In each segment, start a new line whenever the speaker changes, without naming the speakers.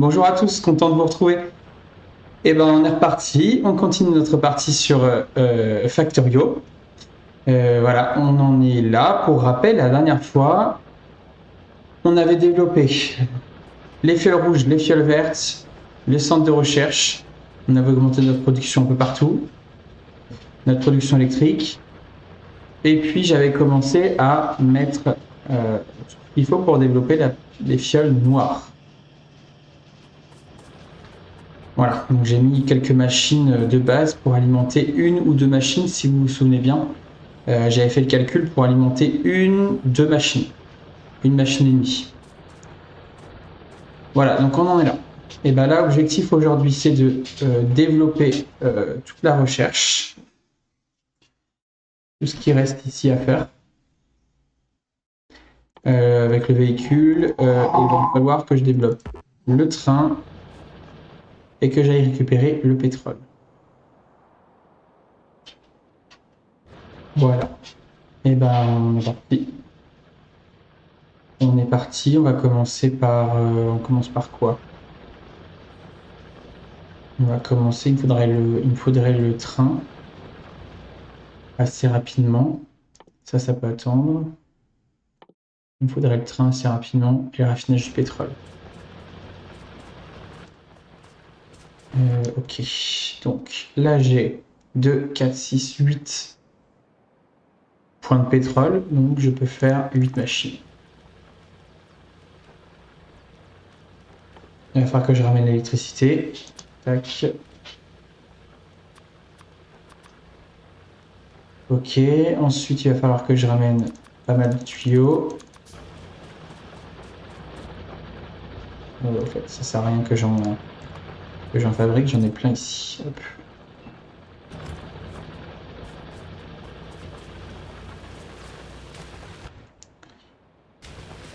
Bonjour à tous, content de vous retrouver. Et ben on est reparti, on continue notre partie sur Factorio. Voilà, on en est là. Pour rappel, la dernière fois, on avait développé les fioles rouges, les fioles vertes, les centres de recherche. On avait augmenté notre production un peu partout, notre production électrique. Et puis j'avais commencé à mettre ce qu'il faut pour développer les fioles noires. Voilà, donc j'ai mis quelques machines de base pour alimenter une ou deux machines, si vous vous souvenez bien. J'avais fait le calcul pour alimenter deux machines. Une machine et demie. Voilà, donc on en est là. Et bien là, l'objectif aujourd'hui, c'est de développer toute la recherche. Tout ce qui reste ici à faire. Avec le véhicule. Et il va falloir que je développe le train et que j'aille récupérer le pétrole. Voilà. Et ben on est parti. On est parti, on va commencer par... on commence par quoi? On va commencer, il me faudrait le train assez rapidement. Ça peut attendre. Il me faudrait le train assez rapidement et le raffinage du pétrole. Ok, donc là j'ai 2, 4, 6, 8 points de pétrole, donc je peux faire 8 machines. Il va falloir que je ramène l'électricité. Tac. Ok, ensuite il va falloir que je ramène pas mal de tuyaux. En fait, ça sert à rien que j'en fabrique, j'en ai plein ici. Hop.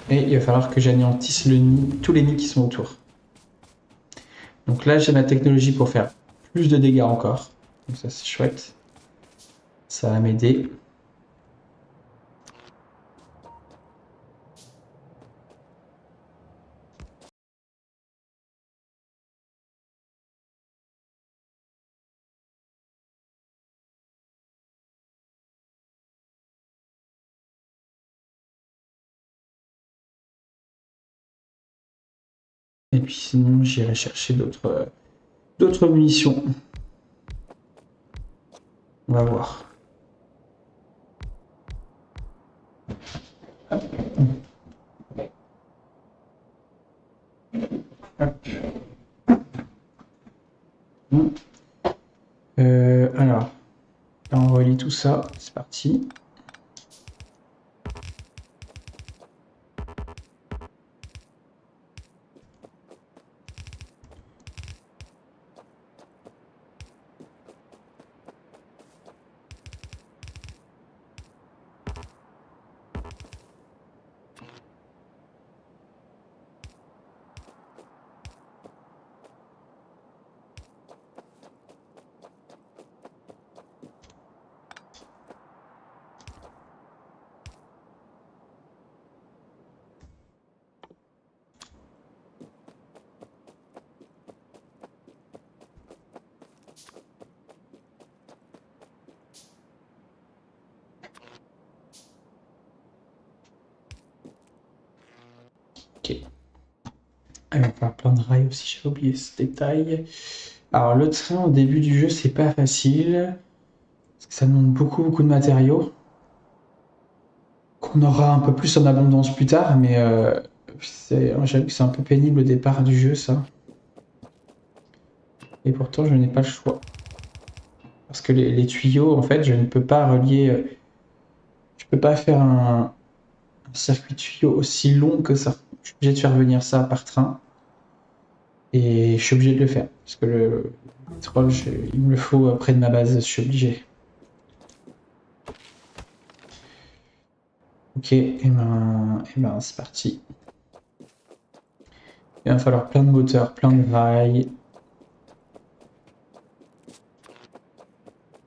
Et il va falloir que j'anéantisse tous les nids qui sont autour. Donc là, j'ai ma technologie pour faire plus de dégâts encore. Donc ça, c'est chouette. Ça va m'aider. Et puis sinon, j'irai chercher d'autres munitions. On va voir. Hop. Hop. Bon. Alors, là, on relie tout ça. C'est parti. Ok. Il va falloir plein de rails aussi, j'avais oublié ce détail. Alors, le train au début du jeu, c'est pas facile. Parce que ça demande beaucoup de matériaux. Qu'on aura un peu plus en abondance plus tard, mais j'avoue que c'est un peu pénible au départ du jeu, ça. Et pourtant, je n'ai pas le choix. Parce que les tuyaux, en fait, je ne peux pas relier... je peux pas faire un circuit tuyau aussi long que ça. Je suis obligé de faire venir ça par train. Et je suis obligé de le faire. Parce que le pétrole, il me le faut près de ma base, je suis obligé. Ok, et ben c'est parti. Il va falloir plein de moteurs, plein de rails.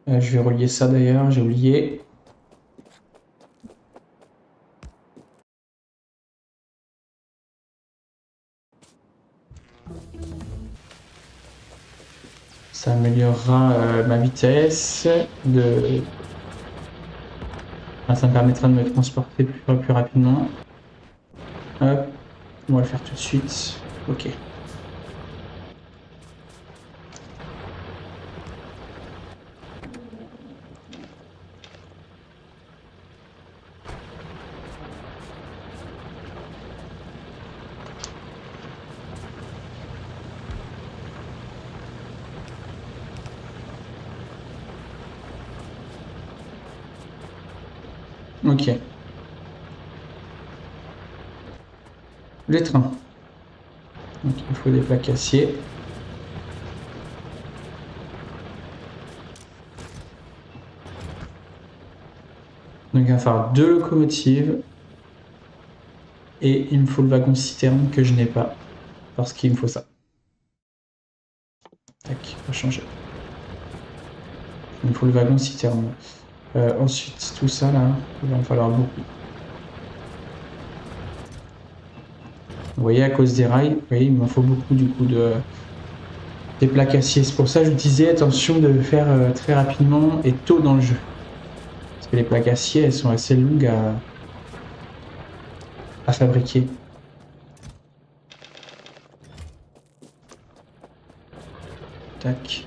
Je vais relier ça d'ailleurs, j'ai oublié. Ça améliorera ma vitesse de... Enfin, ça me permettra de me transporter plus rapidement. Hop, on va le faire tout de suite. Ok. Ok. Les trains. Donc il faut des plaques acier. Donc il va falloir 2 locomotives. Et il me faut le wagon citerne que je n'ai pas. Parce qu'il me faut ça. Tac, on va changer. Il me faut le wagon citerne. Ensuite, tout ça là, il va me falloir beaucoup. Vous voyez, à cause des rails, vous voyez, il m'en faut beaucoup du coup des plaques acier. C'est pour ça que je disais attention de le faire très rapidement et tôt dans le jeu. Parce que les plaques acier, elles sont assez longues à fabriquer. Tac.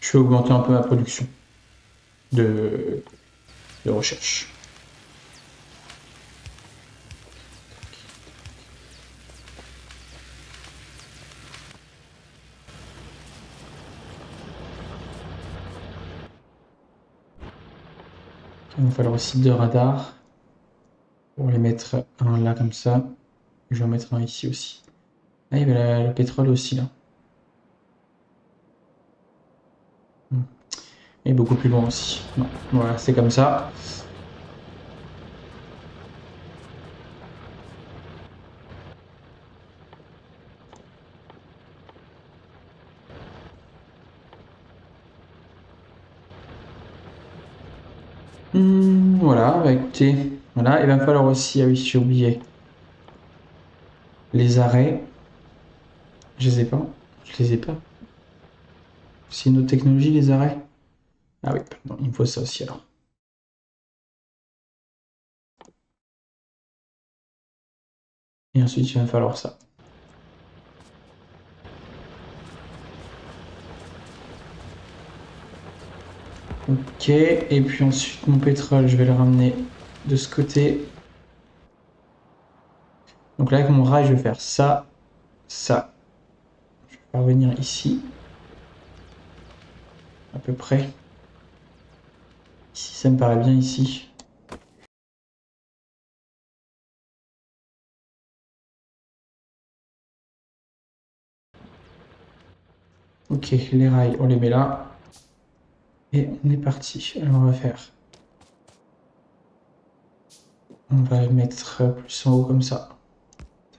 Je vais augmenter un peu ma production de recherche. Il va falloir aussi 2 radars pour les mettre un là comme ça. Je vais en mettre un ici aussi. Ah, il y avait le pétrole aussi là. Et beaucoup plus loin aussi. Non, voilà, c'est comme ça. Voilà, bah écoutez, voilà, il va me falloir aussi, ah oui, j'ai oublié, les arrêts. Je les ai pas. Je les ai pas. C'est une autre technologie, les arrêts. Ah oui, pardon, il me faut ça aussi alors. Et ensuite, il va me falloir ça. Ok, et puis ensuite, mon pétrole, je vais le ramener de ce côté. Donc là, avec mon rail, je vais faire ça, ça. Je vais revenir ici. À peu près. Ici, ça me paraît bien ici. Ok, les rails, on les met là. Et on est parti. Alors on va faire. On va le mettre plus en haut comme ça.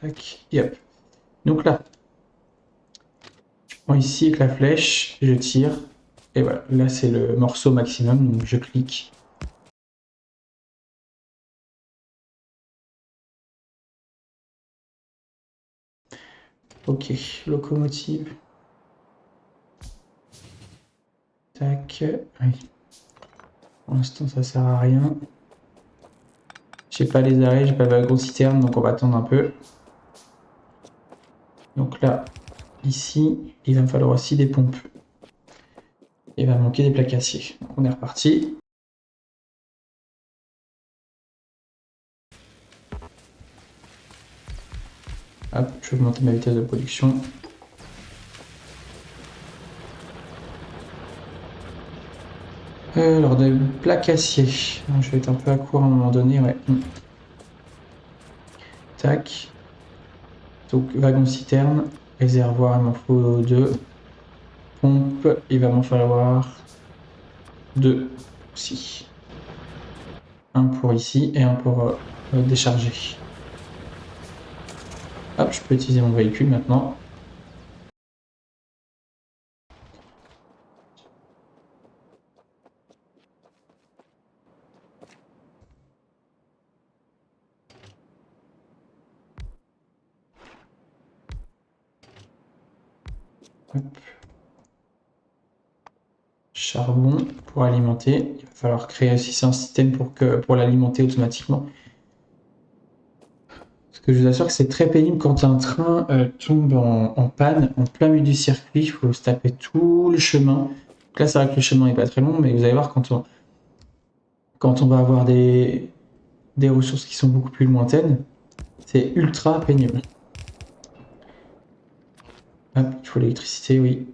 Tac, et hop. Donc là, je prends ici avec la flèche, je tire. Et voilà, là c'est le morceau maximum, donc je clique. Ok, locomotive. Tac, oui. Pour l'instant ça sert à rien. J'ai pas les arrêts, j'ai pas le wagon citerne, donc on va attendre un peu. Donc là, ici, il va me falloir aussi des pompes. Il va me manquer des plaques acier. Donc on est reparti. Hop, je vais augmenter ma vitesse de production. Alors, des plaques acier. Je vais être un peu à court à un moment donné, ouais. Tac. Donc, wagon citerne. Réservoir, il m'en faut 2. Pompe, il va m'en falloir 2 aussi. Un pour ici et un pour décharger. Hop, je peux utiliser mon véhicule maintenant. Hop. Charbon pour alimenter. Il va falloir créer aussi un système pour l'alimenter automatiquement. Parce que je vous assure que c'est très pénible quand un train tombe en panne en plein milieu du circuit. Il faut se taper tout le chemin. Donc là, c'est vrai que le chemin n'est pas très long, mais vous allez voir quand on va avoir des ressources qui sont beaucoup plus lointaines, c'est ultra pénible. Hop, il faut l'électricité, oui,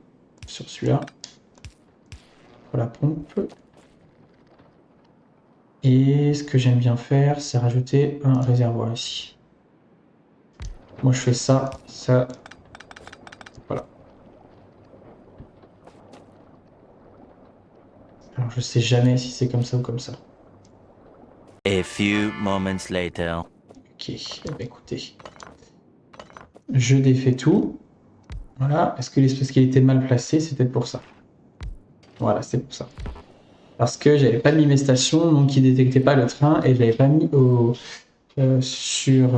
sur celui-là. Pour la pompe. Et ce que j'aime bien faire, c'est rajouter un réservoir ici. Moi, je fais ça, ça, voilà. Alors, je sais jamais si c'est comme ça ou comme ça.
A few moments later.
Ok, eh ben, écoutez. Je défais tout. Voilà. Est-ce que parce qu'il était mal placé, c'est peut-être pour ça. Voilà, c'est pour ça. Parce que j'avais pas mis mes stations, donc il détectait pas le train et je l'avais pas mis sur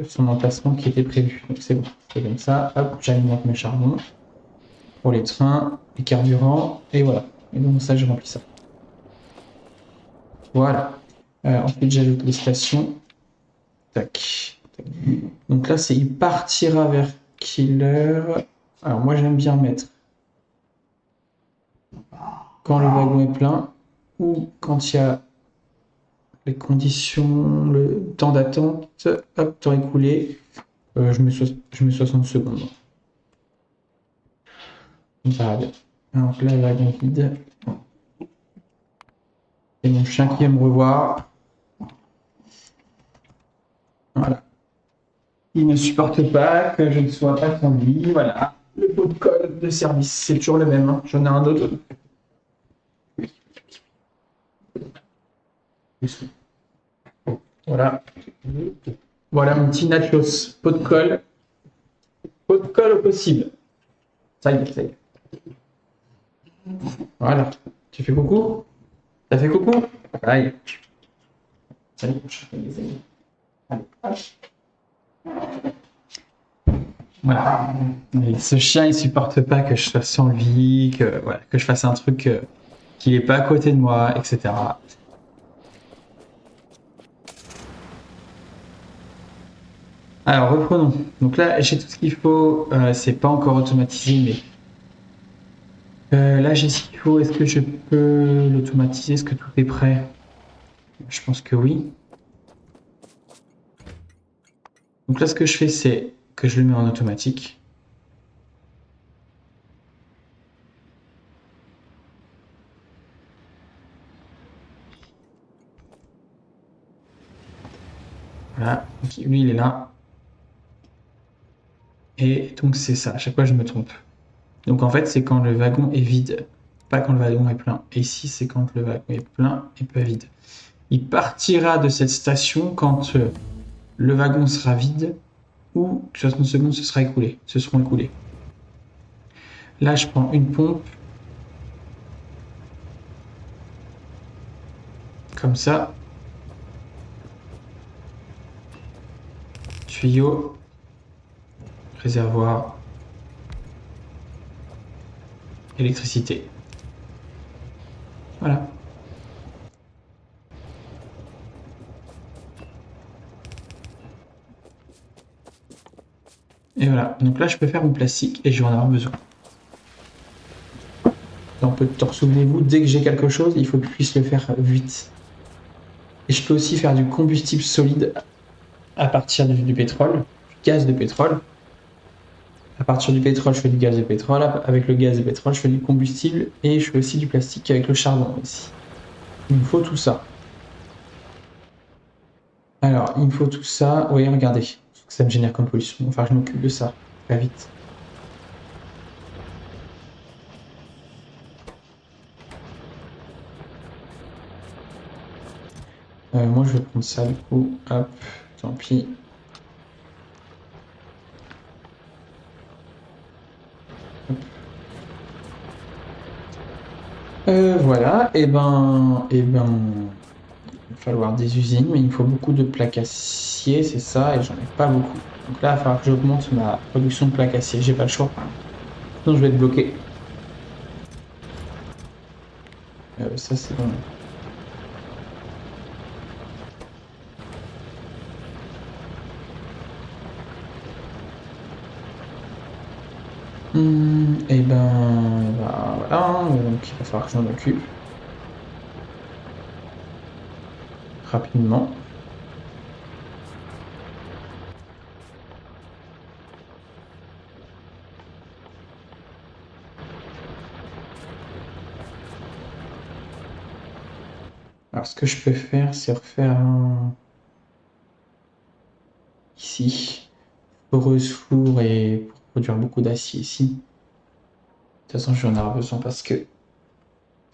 son emplacement qui était prévu. Donc c'est bon, c'est comme ça. Hop, j'alimente mes charbons pour les trains, les carburants, et voilà. Et donc ça, je remplis ça. Voilà. Ensuite, j'ajoute les stations. Tac. Tac. Donc là, c'est il partira vers Killer. Alors moi, j'aime bien mettre quand le wagon est plein ou quand il y a les conditions, le temps d'attente, hop, temps écoulé, je mets 60 secondes. Ça va bien. Alors là, le wagon vide. Et mon chien qui vient me revoir. Voilà. Il ne supporte pas que je ne sois pas conduit. Voilà. Le pot de colle de service, c'est toujours le même. Hein. J'en ai un autre. Voilà. Voilà mon petit nachos. Pot de colle. Pot de colle au possible. Ça y est, ça y est. Voilà. Tu fais coucou? T'as fait coucou? Aïe. Salut. Allez, hop. Voilà. Et ce chien, il supporte pas que je sois sans lui, que je fasse un truc qu'il n'est pas à côté de moi, etc. Alors reprenons. Donc là, j'ai tout ce qu'il faut. C'est pas encore automatisé, mais là j'ai ce qu'il faut. Est-ce que je peux l'automatiser? Est-ce que tout est prêt? Je pense que oui. Donc là, ce que je fais, c'est que je le mets en automatique. Voilà. Donc, lui, il est là. Et donc c'est ça. À chaque fois, je me trompe. Donc en fait, c'est quand le wagon est vide, pas quand le wagon est plein. Et ici, c'est quand le wagon est plein et pas vide. Il partira de cette station quand le wagon sera vide ou 60 secondes se seront écoulées. Là, je prends une pompe. Comme ça. Tuyau. Réservoir. Électricité. Voilà. Et voilà. Donc là, je peux faire mon plastique et je vais en avoir besoin. Dans peu de temps, souvenez-vous, dès que j'ai quelque chose, il faut que je puisse le faire vite. Et je peux aussi faire du combustible solide à partir du pétrole, du gaz de pétrole. À partir du pétrole, je fais du gaz de pétrole. Avec le gaz de pétrole, je fais du combustible et je fais aussi du plastique avec le charbon ici. Il me faut tout ça. Alors, il me faut tout ça. Oui, regardez. Ça me génère comme pollution. Enfin, je m'occupe de ça. Très vite. Moi, je vais prendre ça, du coup. Hop, tant pis. Hop. Voilà, il va falloir des usines, mais il me faut beaucoup de plaques acier, c'est ça, et j'en ai pas beaucoup. Donc là, il va falloir que j'augmente ma production de plaques acier, j'ai pas le choix. Sinon, je vais être bloqué. Ça, c'est bon. Voilà, donc il va falloir que je m'en occupe rapidement. Alors, ce que je peux faire, c'est refaire un... ici, poreuse four et pour produire beaucoup d'acier ici. De toute façon, je vais en avoir besoin parce que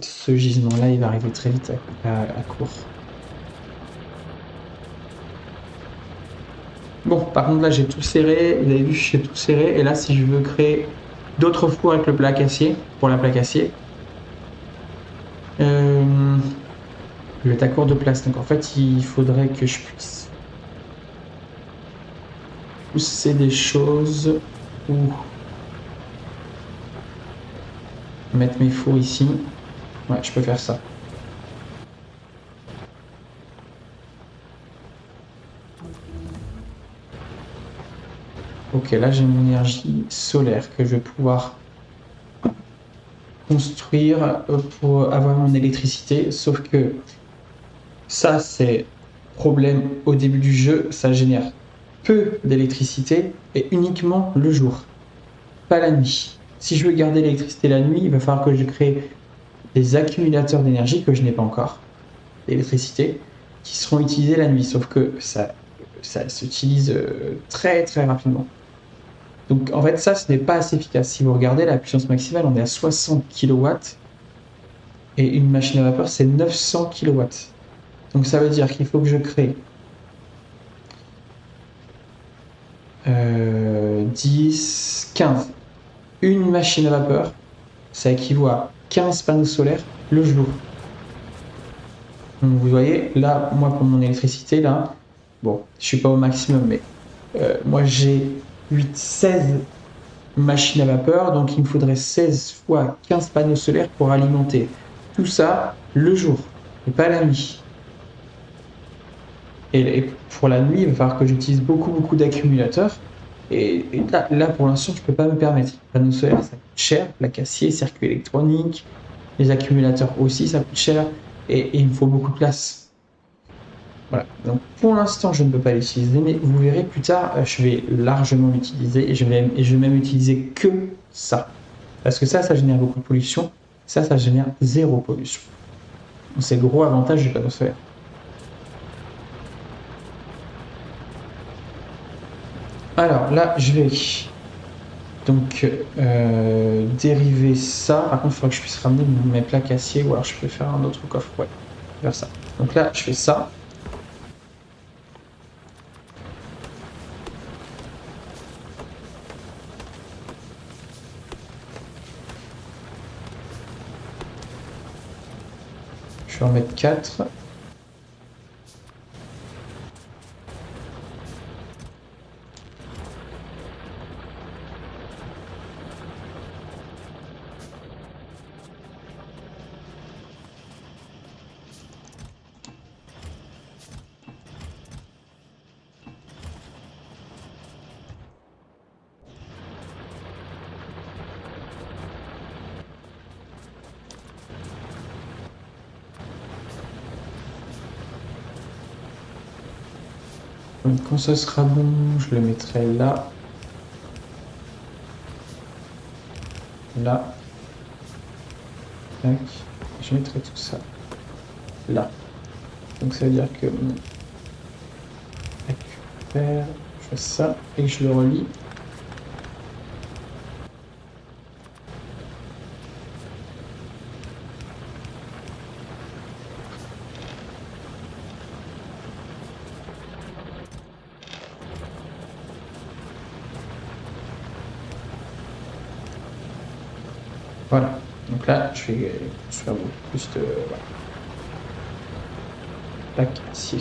ce gisement-là, il va arriver très vite à court. Bon, par contre, là, j'ai tout serré. Vous avez vu, j'ai tout serré. Et là, si je veux créer d'autres fours avec le plaque acier, pour la plaque acier, je vais être à court de place. Donc, en fait, il faudrait que je puisse pousser des choses ou mettre mes fours ici. Ouais, je peux faire ça. Ok, là, j'ai mon énergie solaire que je vais pouvoir construire pour avoir mon électricité. Sauf que ça, c'est problème au début du jeu. Ça génère peu d'électricité et uniquement le jour, pas la nuit. Si je veux garder l'électricité la nuit, il va falloir que je crée des accumulateurs d'énergie que je n'ai pas encore, d'électricité, qui seront utilisés la nuit. Sauf que ça s'utilise très très rapidement. Donc en fait, ça, ce n'est pas assez efficace. Si vous regardez la puissance maximale, on est à 60 kW et une machine à vapeur, c'est 900 kW. Donc ça veut dire qu'il faut que je crée 10, 15. Une machine à vapeur, ça équivaut à 15 panneaux solaires le jour. Donc vous voyez, là, moi pour mon électricité, là, bon, je suis pas au maximum, mais moi j'ai 16 machines à vapeur, donc il me faudrait 16 fois 15 panneaux solaires pour alimenter tout ça le jour, et pas la nuit. Et pour la nuit, il va falloir que j'utilise beaucoup d'accumulateurs. Et là, pour l'instant, je ne peux pas me permettre. Les panneaux solaires, ça coûte cher, la acier, circuit électronique, les accumulateurs aussi, ça coûte cher, et il me faut beaucoup de place. Voilà. Donc pour l'instant, je ne peux pas l'utiliser, mais vous verrez plus tard, je vais largement l'utiliser et je vais même utiliser que ça. Parce que ça génère beaucoup de pollution. Ça génère zéro pollution. Donc c'est le gros avantage du panneau solaire. Alors là, je vais donc dériver ça. Par contre, il faudra que je puisse ramener mes plaques acier ou alors je peux faire un autre coffre. Ouais, faire ça. Donc là, je fais ça. Je vais en mettre 4. Quand ce sera bon, je le mettrai là. Là. Tac. Je mettrai tout ça là. Donc ça veut dire que récupère, je fais ça et je le relie. Voilà. Donc là, je vais construire beaucoup plus de... Voilà. Plaque acier.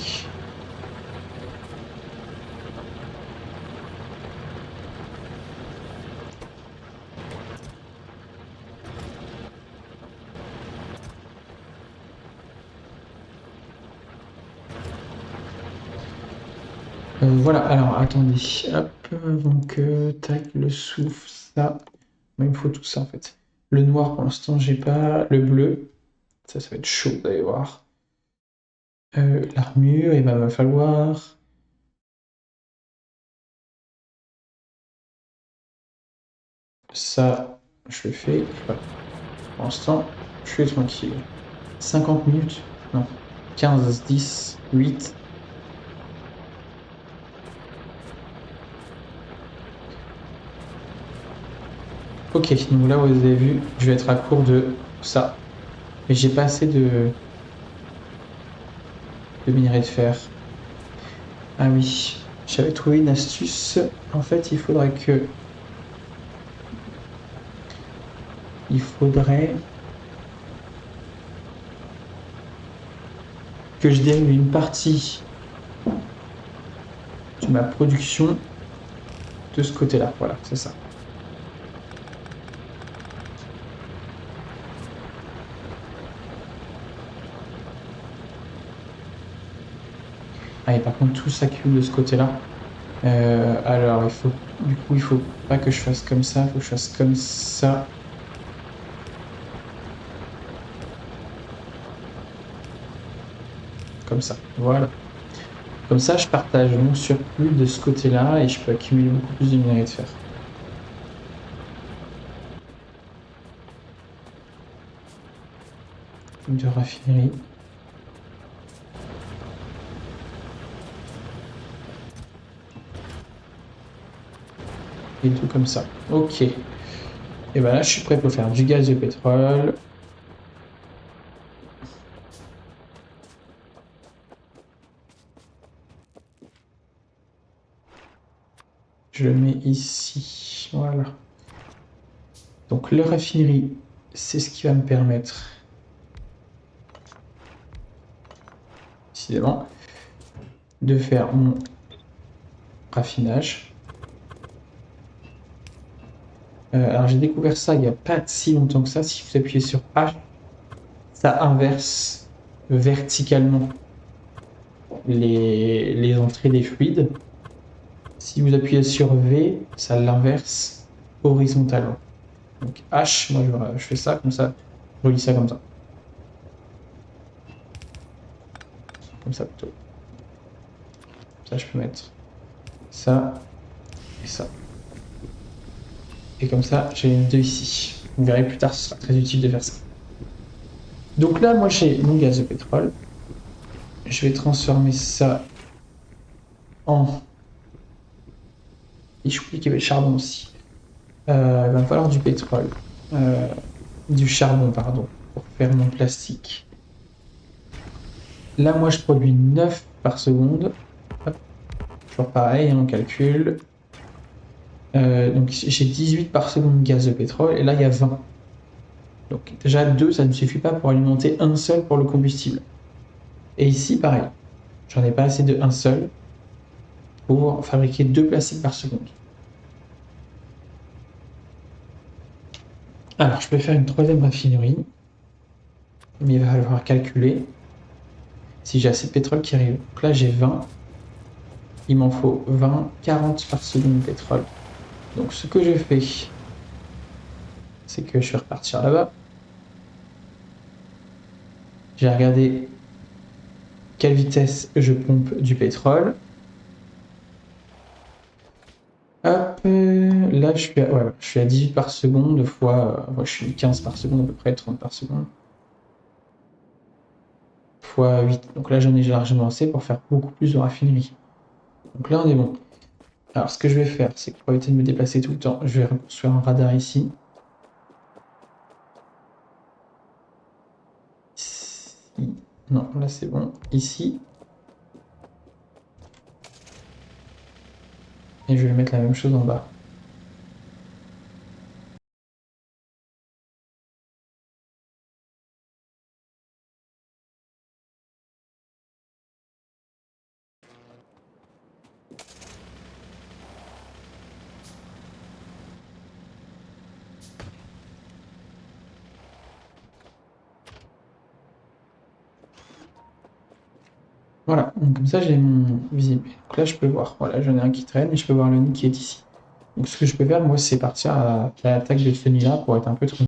Voilà, alors attendez, hop, donc tac, le souffle, ça, il me faut tout ça en fait. Le noir pour l'instant j'ai pas, le bleu, ça va être chaud, vous allez voir. L'armure, il va falloir... Ça, je le fais, et voilà. Pour l'instant, je suis tranquille. 50 minutes? Non. 15, 10, 8. Ok, donc là, vous avez vu, je vais être à court de ça. Mais j'ai pas assez de minerai de fer. Ah oui, j'avais trouvé une astuce. En fait, il faudrait que... Il faudrait que je dérive une partie de ma production de ce côté-là. Voilà, c'est ça. Ah, et par contre, tout s'accumule de ce côté-là. Alors, du coup, il faut pas que je fasse comme ça, il faut que je fasse comme ça. Comme ça, voilà. Comme ça, je partage mon surplus de ce côté-là et je peux accumuler beaucoup plus de minerai de fer. De raffinerie. Et tout comme ça. Ok. Et ben là, je suis prêt pour faire du gaz de pétrole. Je le mets ici. Voilà. Donc, la raffinerie, c'est ce qui va me permettre, décidément, de faire mon raffinage. Alors, j'ai découvert ça il n'y a pas si longtemps que ça. Si vous appuyez sur H, ça inverse verticalement les entrées des fluides. Si vous appuyez sur V, ça l'inverse horizontalement. Donc H, moi je fais ça comme ça, je relis ça comme ça. Comme ça plutôt. Ça, je peux mettre ça et ça. Et comme ça, j'ai les deux ici. Vous verrez plus tard, ce sera très utile de faire ça. Donc là, moi j'ai mon gaz de pétrole. Je vais transformer ça en... Et je oublie qu'il y avait le charbon aussi. Il va me falloir du pétrole. Du charbon, pardon, pour faire mon plastique. Là, moi, je produis 9 par seconde. Hop. Toujours pareil, on calcule. Donc, j'ai 18 par seconde de gaz de pétrole, et là, il y a 20. Donc, déjà, 2, ça ne suffit pas pour alimenter un seul pour le combustible. Et ici, pareil. J'en ai pas assez de un seul pour fabriquer 2 plastiques par seconde. Alors, je peux faire une troisième raffinerie, mais il va falloir calculer si j'ai assez de pétrole qui arrive. Donc là, j'ai 20. Il m'en faut 20, 40 par seconde de pétrole. Donc, ce que je fais, c'est que je vais repartir là-bas. J'ai regardé quelle vitesse je pompe du pétrole. Hop, là je suis à 18 par seconde fois, je suis 15 par seconde à peu près, 30 par seconde. Fois 8. Donc là j'en ai largement assez pour faire beaucoup plus de raffinerie. Donc là on est bon. Alors ce que je vais faire, c'est que pour éviter de me déplacer tout le temps, je vais reconstruire un radar ici. Ici. Non, là c'est bon. Ici. Et je vais mettre la même chose en bas. Voilà, donc comme ça j'ai mon visible. Donc là je peux voir, voilà, j'en ai un qui traîne et je peux voir le nid qui est ici. Donc ce que je peux faire, moi, c'est partir à l'attaque de ce nid-là pour être un peu tranquille.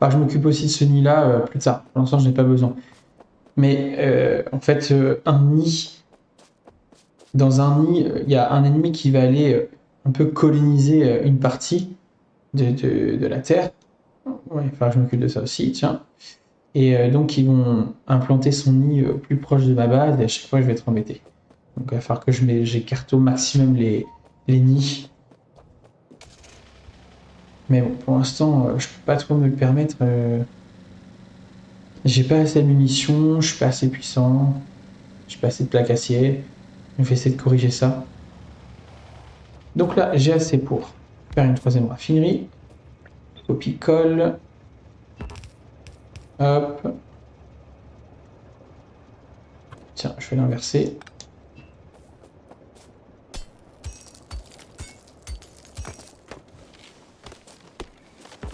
Enfin, je m'occupe aussi de ce nid-là plus tard. Pour l'instant, je n'ai pas besoin. Mais en fait, un nid, dans un nid, il y a un ennemi qui va aller un peu coloniser une partie de la Terre. Ouais, enfin, je m'occupe de ça aussi, tiens. Et donc, ils vont implanter son nid plus proche de ma base et à chaque fois, je vais être embêté. Donc, il va falloir que j'écarte au maximum les nids. Mais bon, pour l'instant, je peux pas trop me le permettre. J'ai pas assez de munitions, je suis pas assez puissant, j'ai pas assez de plaques acier. Je vais essayer de corriger ça. Donc là, j'ai assez pour faire une troisième raffinerie. Copie-colle. Hop. Tiens, je vais l'inverser.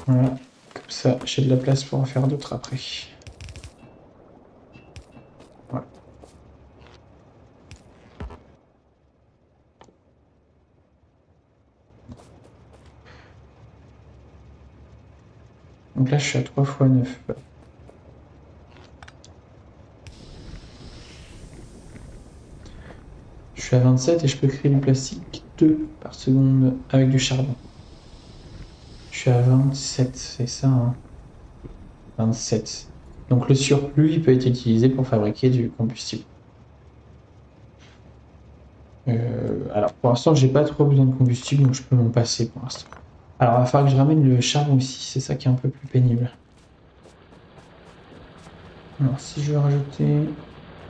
Voilà. Comme ça, j'ai de la place pour en faire d'autres après. Voilà. Donc là, je suis à 3 x 9. Je suis à 27 et je peux créer du plastique 2 par seconde avec du charbon. Je suis à 27, c'est ça, hein. 27. Donc le surplus, il peut être utilisé pour fabriquer du combustible. Alors pour l'instant, j'ai pas trop besoin de combustible, donc je peux m'en passer pour l'instant. Alors il va falloir que je ramène le charbon ici, c'est ça qui est un peu plus pénible. Alors si je veux rajouter...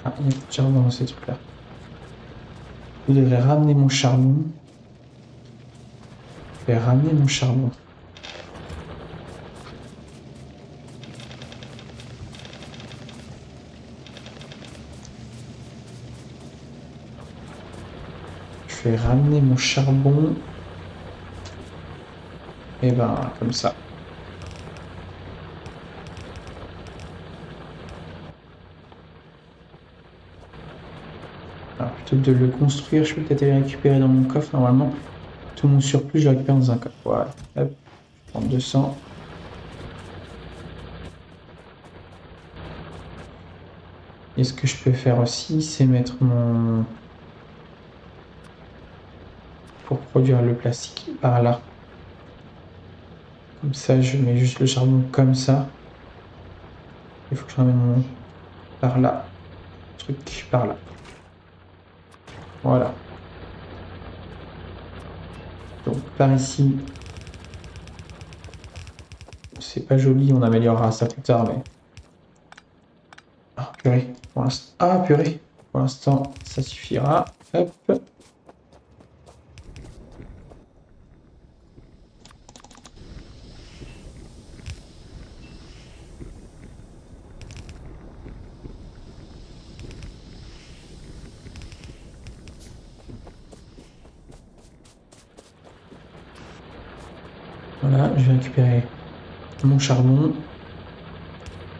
Ah, il y a plus de charbon dans ces trucs-là. Je devrais ramener mon charbon. Je vais ramener mon charbon. Je vais ramener mon charbon. Et ben, comme ça. Alors plutôt que de le construire, je peux peut-être aller récupérer dans mon coffre normalement. Tout mon surplus, je le récupère dans un coffre. Voilà. Hop, je prends 200. Et ce que je peux faire aussi, c'est mettre mon... pour produire le plastique par là. Comme ça, je mets juste le charbon comme ça. Il faut que je ramène mon... par là. Truc par là. Voilà. Donc par ici, c'est pas joli, on améliorera ça plus tard, mais... Ah, purée. Ah, purée. Pour l'instant, ça suffira. Hop. Voilà, je vais récupérer mon charbon.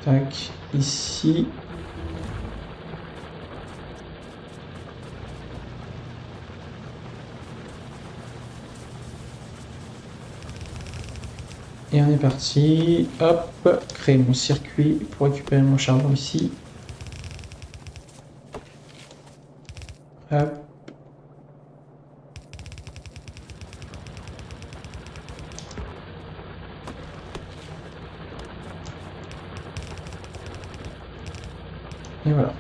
Tac, ici. Et on est parti. Hop, créer mon circuit pour récupérer mon charbon ici. Hop. Et voilà.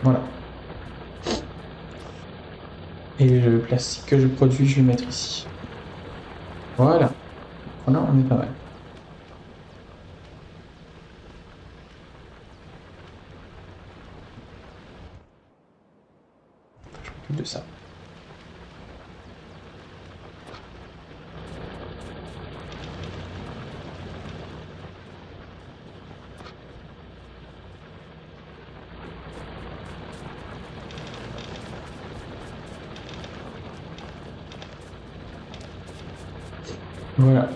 Voilà. Et le plastique que je produis, je vais le mettre ici. Voilà. Voilà, on est pas mal. s'occupe de ça. Voilà.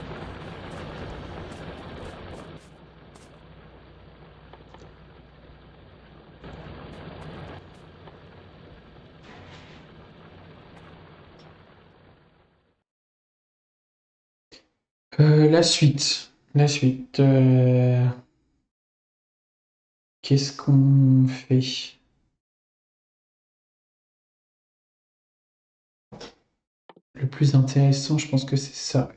La suite. La suite. Qu'est-ce qu'on fait? Le plus intéressant, je pense que c'est ça.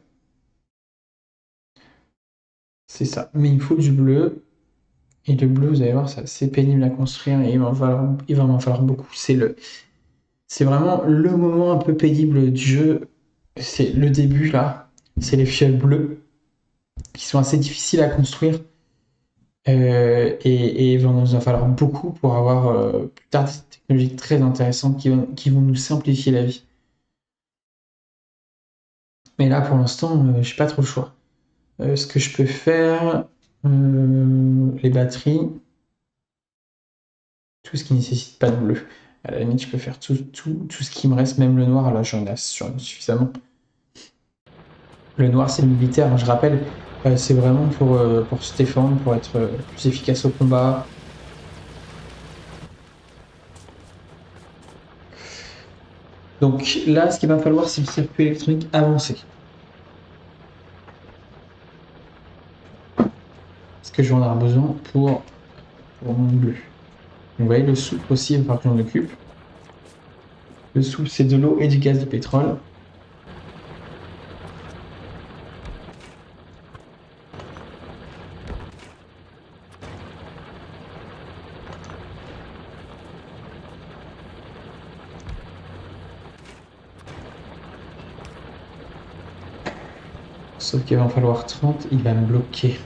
C'est ça. Mais il faut du bleu. Et le bleu, vous allez voir, c'est assez pénible à construire et il va m'en falloir beaucoup. C'est vraiment le moment un peu pénible du jeu. C'est le début là. C'est les fioles bleues qui sont assez difficiles à construire. Et il va nous en falloir beaucoup pour avoir plus tard des technologies très intéressantes qui vont nous simplifier la vie. Mais là, pour l'instant, j'ai pas trop le choix. Ce que je peux faire, les batteries, tout ce qui nécessite pas de bleu. À la limite, je peux faire tout ce qui me reste, même le noir. Là, j'en ai suffisamment. Le noir, c'est le militaire, hein, je rappelle. C'est vraiment pour se défendre, pour être plus efficace au combat. Donc là, ce qu'il va falloir, c'est le circuit électronique avancé. Parce que je vais en avoir besoin pour mon bleu. Vous voyez, le soufre aussi, il va falloir que j'en occupe. Le soufre, c'est de l'eau et du gaz de pétrole. Sauf qu'il va en falloir 30, il va me bloquer.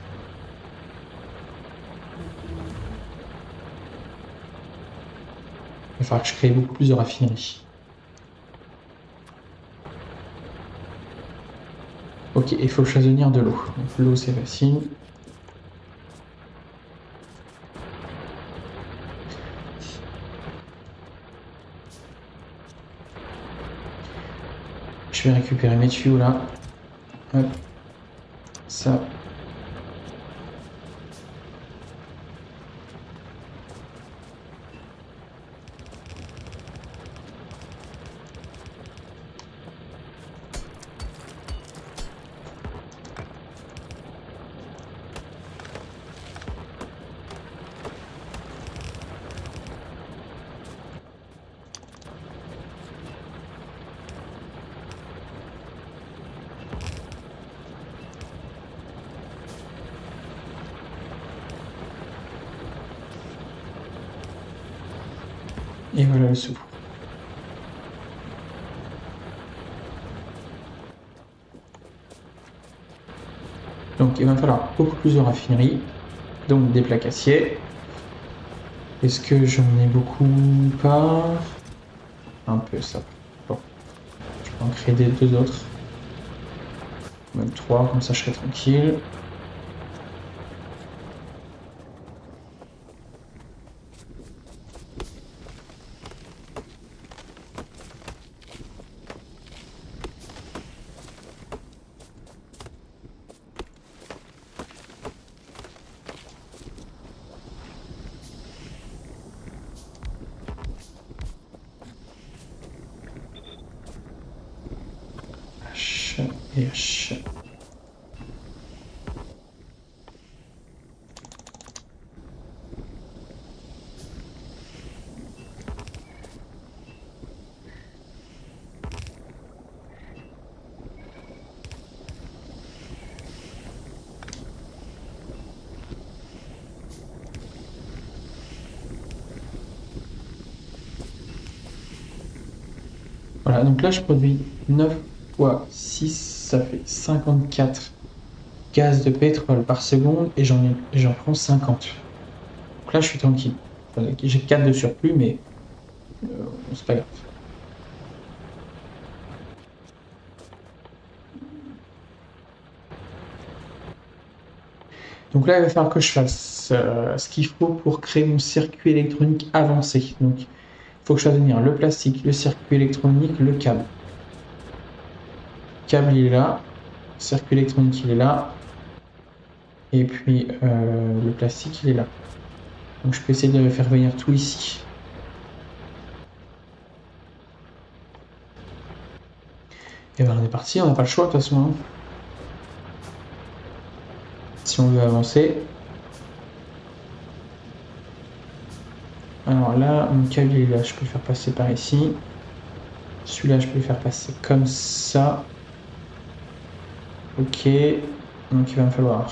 Il va falloir que je crée beaucoup plus de raffineries. Ok, il faut choisir de l'eau. Donc l'eau, c'est facile. Je vais récupérer mes tuyaux là. Hop. Ça. Et voilà le soufre. Donc il va falloir beaucoup plus de raffinerie, donc des plaques acier. Est-ce que j'en ai beaucoup? Pas. Un peu ça. Bon. Je peux en créer deux autres. Même 3, comme ça je serai tranquille. H et H. Voilà, donc là je produis 9 fois 6, ça fait 54 gaz de pétrole par seconde et j'en prends 50. Donc là je suis tranquille. J'ai 4 de surplus, mais c'est pas grave. Donc là, il va falloir que je fasse ce qu'il faut pour créer mon circuit électronique avancé. Donc, il faut que je fasse venir le plastique, le circuit électronique, le câble. Le câble, il est là. Le circuit électronique, il est là. Et puis, le plastique, il est là. Donc, je peux essayer de faire venir tout ici. Et ben, on est parti, on n'a pas le choix de toute façon. Hein. Si on veut avancer. Alors là, mon câble il est là, je peux le faire passer par ici. Celui-là, je peux le faire passer comme ça. Ok. Donc il va me falloir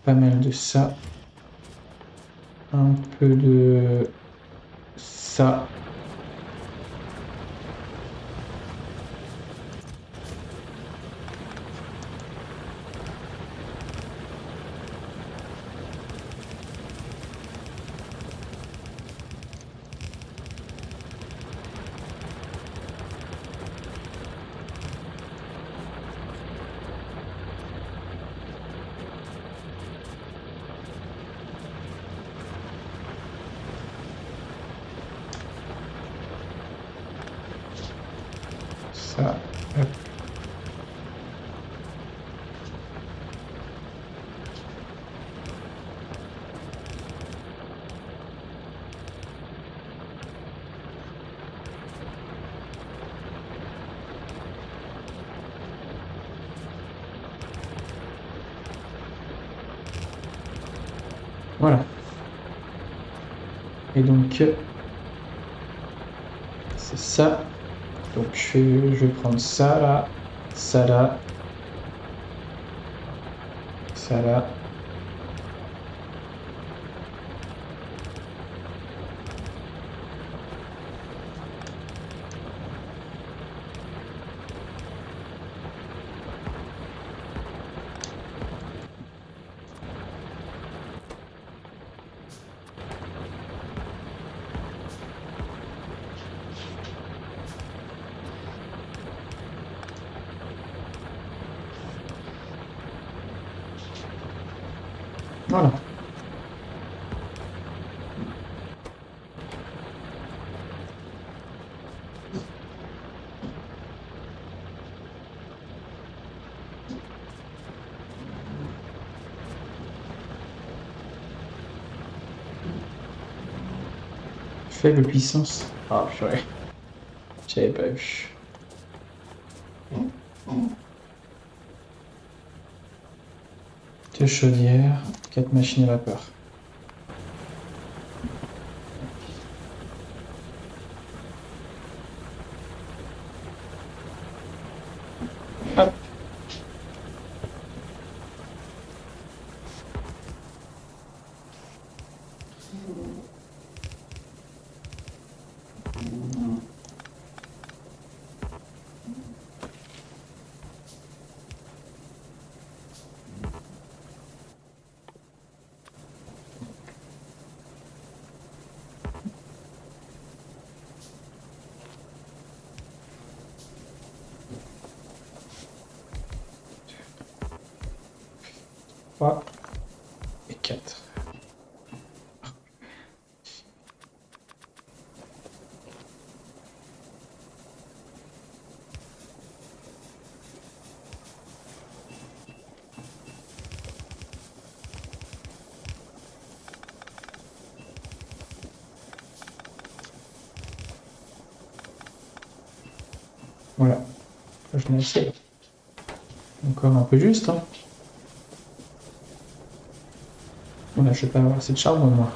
pas mal de ça. Un peu de ça. Ça. Hop. Voilà. Et donc, c'est ça. Donc, je vais prendre ça là, ça là, ça là. Voilà. Faible puissance. Ah, purée. J'avais pas vu. Deux chaudières, 4 machines à vapeur. Hop. Trois et 4. Voilà. Je mets assez. Encore un peu juste. Hein. Voilà, je vais pas avoir cette charbon moi.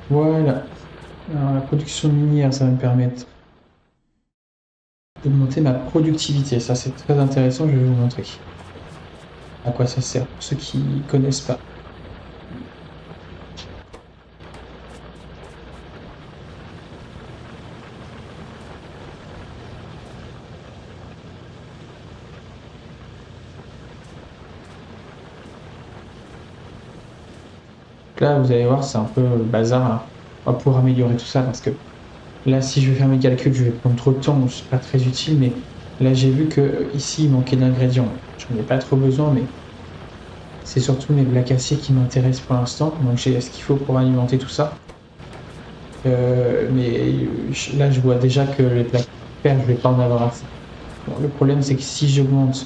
Voilà. Alors, la production minière, ça va me permettre d'augmenter ma productivité. Ça, c'est très intéressant. Je vais vous montrer à quoi ça sert pour ceux qui connaissent pas. là, vous allez voir, c'est un peu le bazar. Là. On va pouvoir améliorer tout ça parce que là, si je vais faire mes calculs, je vais prendre trop de temps, donc c'est pas très utile. Mais là, j'ai vu que ici, il manquait d'ingrédients. J'en ai pas trop besoin, mais c'est surtout mes plaques acier qui m'intéressent pour l'instant. Donc j'ai ce qu'il faut pour alimenter tout ça. Mais là, je vois déjà que les plaques fer, je vais pas en avoir assez. Bon, le problème, c'est que si j'augmente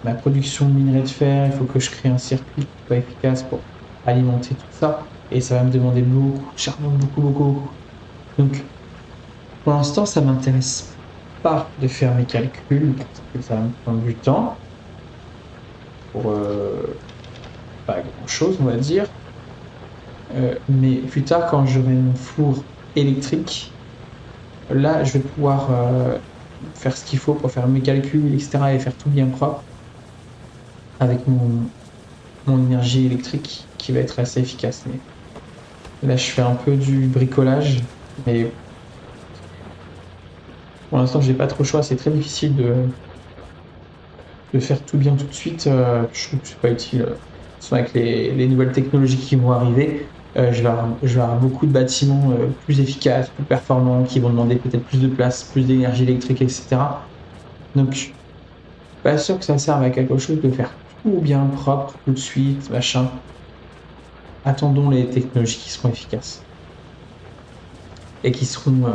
ma production de minerai de fer, il faut que je crée un circuit qui soit efficace pour alimenter tout ça. Et ça va me demander beaucoup de charbon, beaucoup. Donc, pour l'instant, ça m'intéresse pas de faire mes calculs parce que ça va me prendre du temps pour pas grand-chose, on va dire. Mais plus tard, quand j'aurai mon four électrique, là, je vais pouvoir faire ce qu'il faut pour faire mes calculs, etc. et faire tout bien propre avec mon énergie électrique qui va être assez efficace. Mais là, je fais un peu du bricolage, mais pour l'instant, j'ai pas trop le choix. C'est très difficile de faire tout bien tout de suite. Je trouve que c'est pas utile. Soit avec les nouvelles technologies qui vont arriver, je vais avoir beaucoup de bâtiments plus efficaces, plus performants, qui vont demander peut-être plus de place, plus d'énergie électrique, etc. Donc, je suis pas sûr que ça serve à quelque chose de faire tout bien propre tout de suite, machin. Attendons les technologies qui seront efficaces et qui seront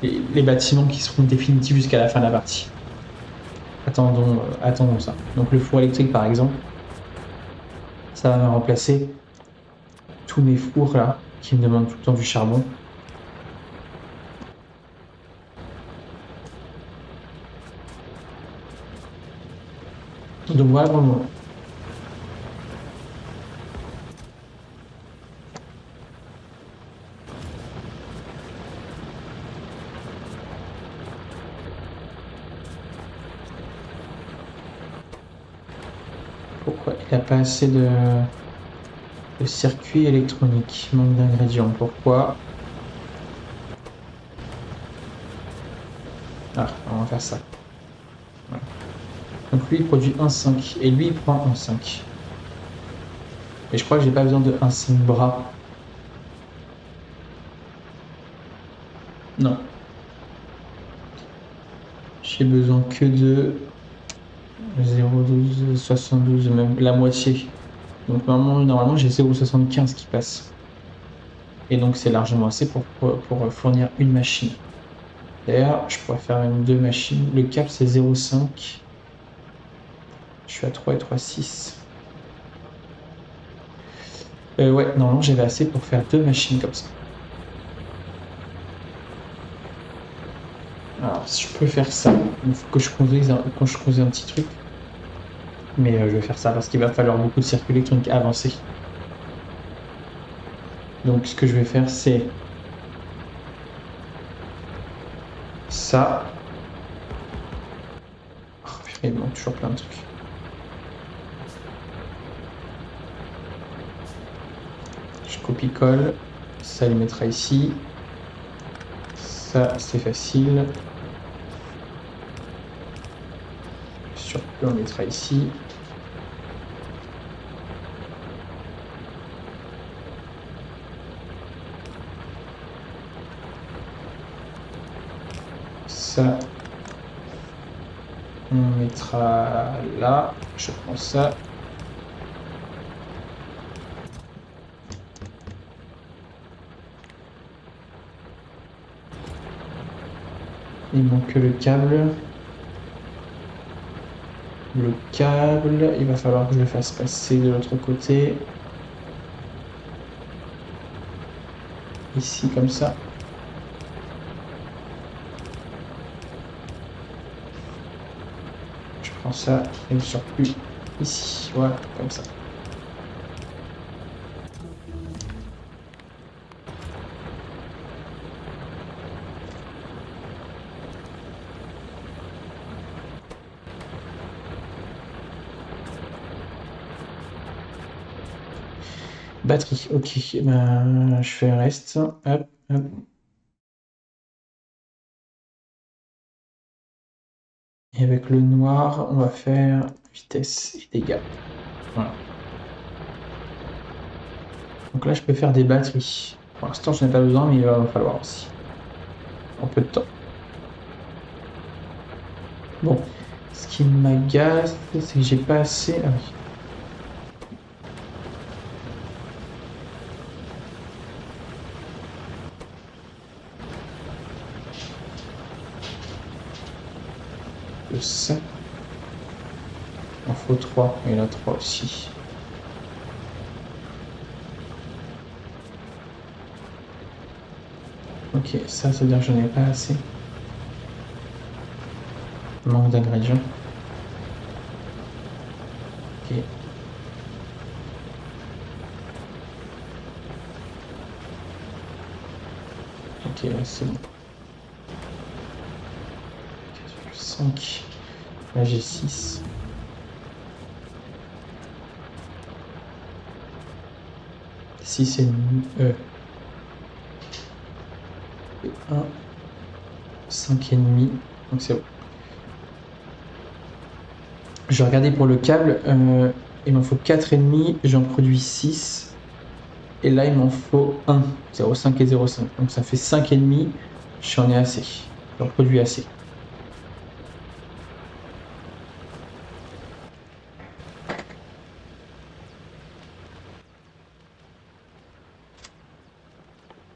les bâtiments qui seront définitifs jusqu'à la fin de la partie. Attendons ça. Donc le four électrique par exemple, ça va me remplacer tous mes fours là qui me demandent tout le temps du charbon. Donc voilà pour le moment. Pourquoi il n'a pas assez de circuits électroniques? Manque d'ingrédients. Pourquoi? Ah, on va faire ça. Voilà. Donc lui il produit 1,5 et lui il prend 1,5. Et je crois que j'ai pas besoin de 1,5 bras. Non. J'ai besoin que de 0,12, 72, même la moitié. Donc normalement j'ai 0,75 qui passe. Et donc c'est largement assez pour fournir une machine. D'ailleurs, je pourrais faire même deux machines. Le cap c'est 0,5. Je suis à 3 et 3,6. Ouais, normalement j'avais assez pour faire deux machines comme ça. Alors, si je peux faire ça, il faut que je construise un petit truc. Mais je vais faire ça parce qu'il va falloir beaucoup de circuits électroniques avancés. Donc ce que je vais faire c'est ça. Oh, purée, il manque toujours plein de trucs. Je copie-colle. Ça les mettra ici. Ça c'est facile. Surtout on mettra ici. Ça, on mettra là. Je prends ça. Il manque que le câble. Le câble, il va falloir que je le fasse passer de l'autre côté. Ici, comme ça. Je prends ça et le surplus ici. Voilà, comme ça. Batterie, ok. Ben, je fais reste. Hop, hop. Et avec le noir, on va faire vitesse et dégâts. Voilà. Donc là, je peux faire des batteries. Pour l'instant, je n'ai pas besoin, mais il va en falloir aussi. En peu de temps. Bon, ce qui m'agace, c'est que j'ai pas assez... Ah oui. Ça. Il en faut 3. Il y en a 3 aussi. Ok, ça veut dire que j'en ai pas assez. Manque d'ingrédients. Ok. Ok, là c'est bon. 5. Là j'ai 6. Six et demi. 1. 5 et demi. Donc c'est bon. Je vais regarder pour le câble. Il m'en faut 4 et demi. J'en produis 6. Et là il m'en faut 1. 0,5 et 0,5. Donc ça fait 5 et demi. J'en ai assez. J'en produis assez.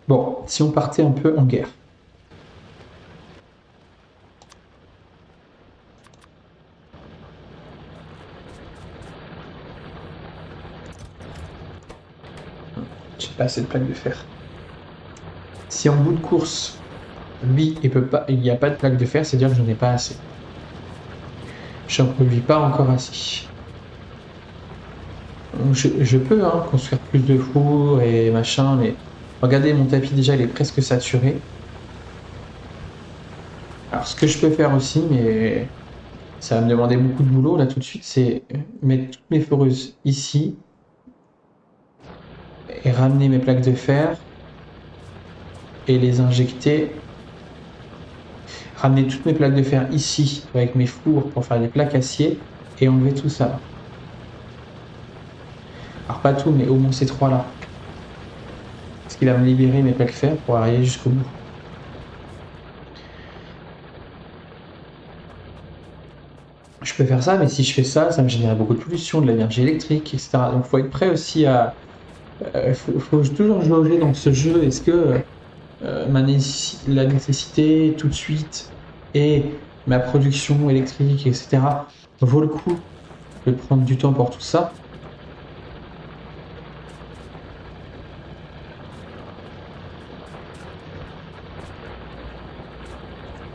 Bon, si on partait un peu en guerre. J'ai pas assez de plaques de fer. Si en bout de course, lui, il n'y a pas de plaques de fer, c'est-à-dire que j'en ai pas assez. J'en produis pas encore assez. Je peux construire plus de fours et machin, mais regardez, mon tapis déjà, il est presque saturé. Alors, ce que je peux faire aussi, mais ça va me demander beaucoup de boulot là tout de suite, c'est mettre toutes mes foreuses ici et ramener mes plaques de fer et les injecter. Ramener toutes mes plaques de fer ici avec mes fours pour faire des plaques acier et enlever tout ça. Alors pas tout, mais au moins ces trois là. Parce qu'il va me libérer mes plaques de fer pour arriver jusqu'au bout. Je peux faire ça, mais si je fais ça, ça me génère beaucoup de pollution, de l'énergie électrique, etc. Donc il faut être prêt aussi à... faut toujours jauger dans ce jeu. Est-ce que la nécessité tout de suite et ma production électrique, etc. vaut le coup de prendre du temps pour tout ça?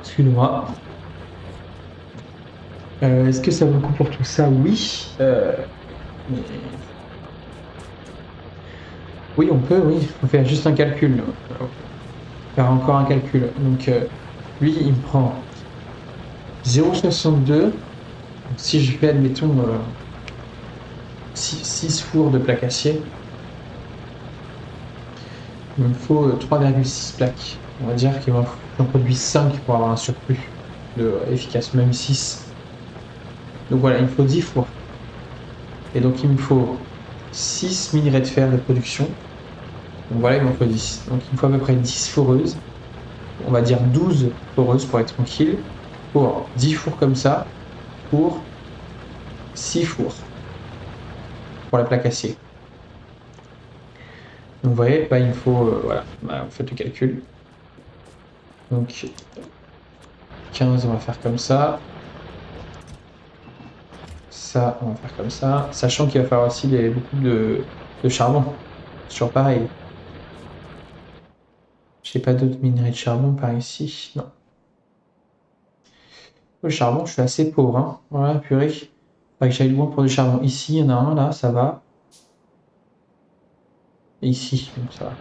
Excuse-moi. Est-ce que ça vaut le coup pour tout ça? Oui. Mais... Oui, on peut, oui. Il faut faire juste un calcul. Faire encore un calcul. Donc, lui, il me prend 0,62. Donc, si je fais, admettons, 6 fours de plaques acier, il me faut 3,6 plaques. On va dire qu'il j'en produis 5 pour avoir un surplus efficace, même 6. Donc voilà, il me faut 10 fours. Et donc il me faut 6 minerais de fer de production. Donc voilà, il m'en faut 10. Donc il me faut à peu près 10 foreuses. On va dire 12 foreuses pour être tranquille. Pour 10 fours comme ça. Pour 6 fours. Pour la plaque acier. Donc vous voyez, bah, il me faut... voilà, bah, vous faites le calcul. Donc 15, on va faire comme ça. Ça, on va faire comme ça. Sachant qu'il va falloir aussi beaucoup de charbon. C'est toujours pareil. J'ai pas d'autres minerais de charbon par ici. Non. Le charbon, je suis assez pauvre. Hein. Voilà, purée. Faudrait que j'aille loin pour du charbon. Ici, il y en a un, là, ça va. Et ici, donc ça va.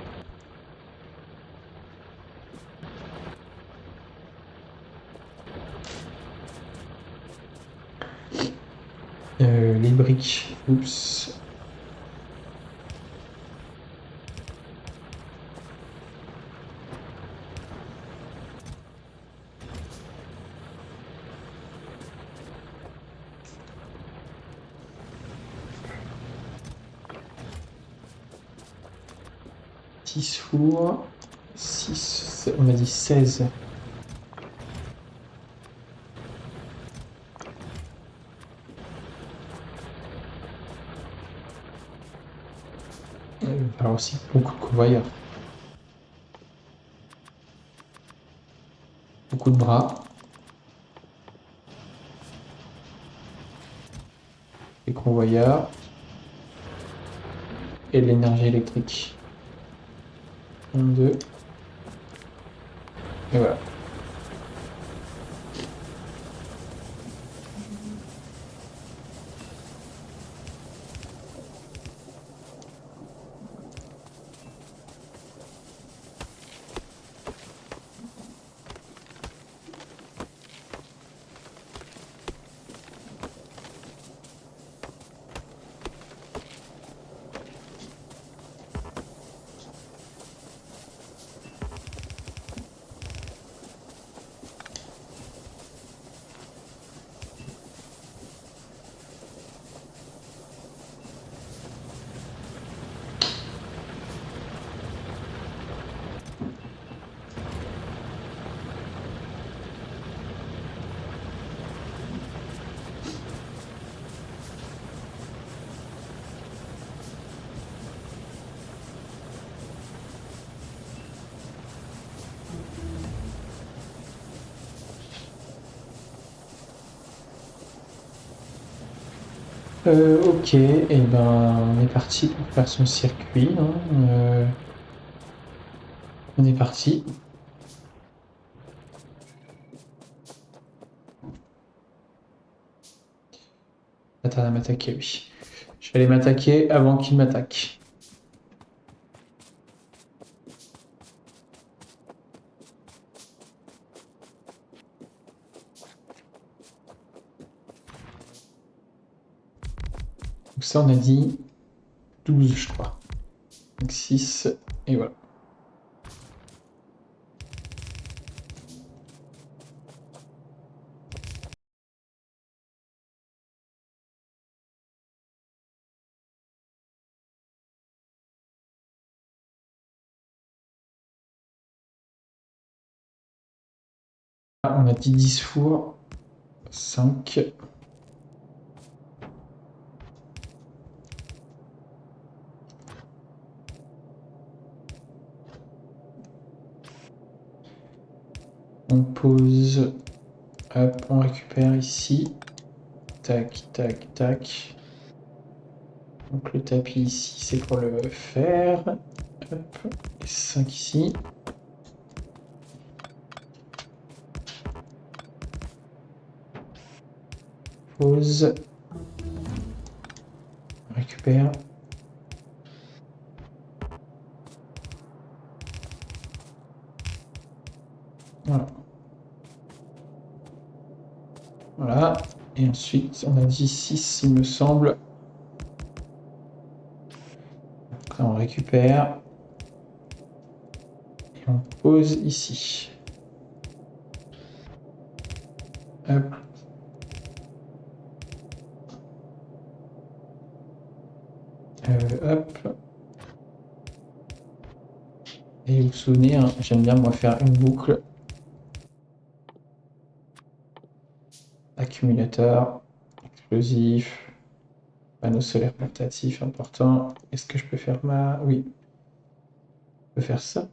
Les briques. Oups. 10 fours. 6, on a dit 16. Il va falloir aussi beaucoup de convoyeurs. Beaucoup de bras. Les convoyeurs. Et de l'énergie électrique. 1, 2. Et voilà. Ok, et ben on est parti pour faire son circuit. On est parti. Attends à m'attaquer, oui. Je vais aller m'attaquer avant qu'il m'attaque. Donc ça, on a dit 12, je crois. Donc 6, et voilà. Ah, on a dit 10 fours. 5. On pose. Hop, on récupère ici. Tac, tac, tac. Donc le tapis ici, c'est pour le fer. Hop, les 5 ici. Pose. On récupère. Voilà. Voilà. Et ensuite, on a dit 6, il me semble. Après, on récupère. Et on pose ici. Hop. Hop. Et vous vous souvenez, hein, j'aime bien moi faire une boucle. Accumulateur, explosif, panneau solaire portatif, important. Est-ce que je peux faire ma... Oui. Je peux faire ça.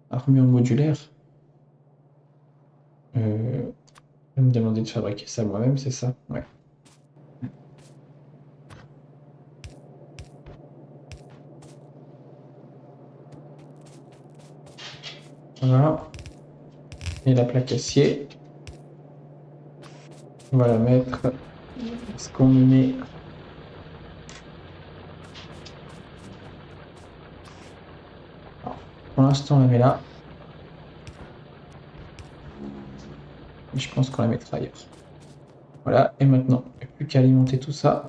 Armure modulaire. Je vais me demander de fabriquer ça moi-même, c'est ça? Ouais. Voilà. Et la plaque acier. On va la mettre. Est-ce qu'on met... Alors, pour l'instant, on la met là. Et je pense qu'on la mettra ailleurs. Voilà. Et maintenant, il n'y a plus qu'à alimenter tout ça.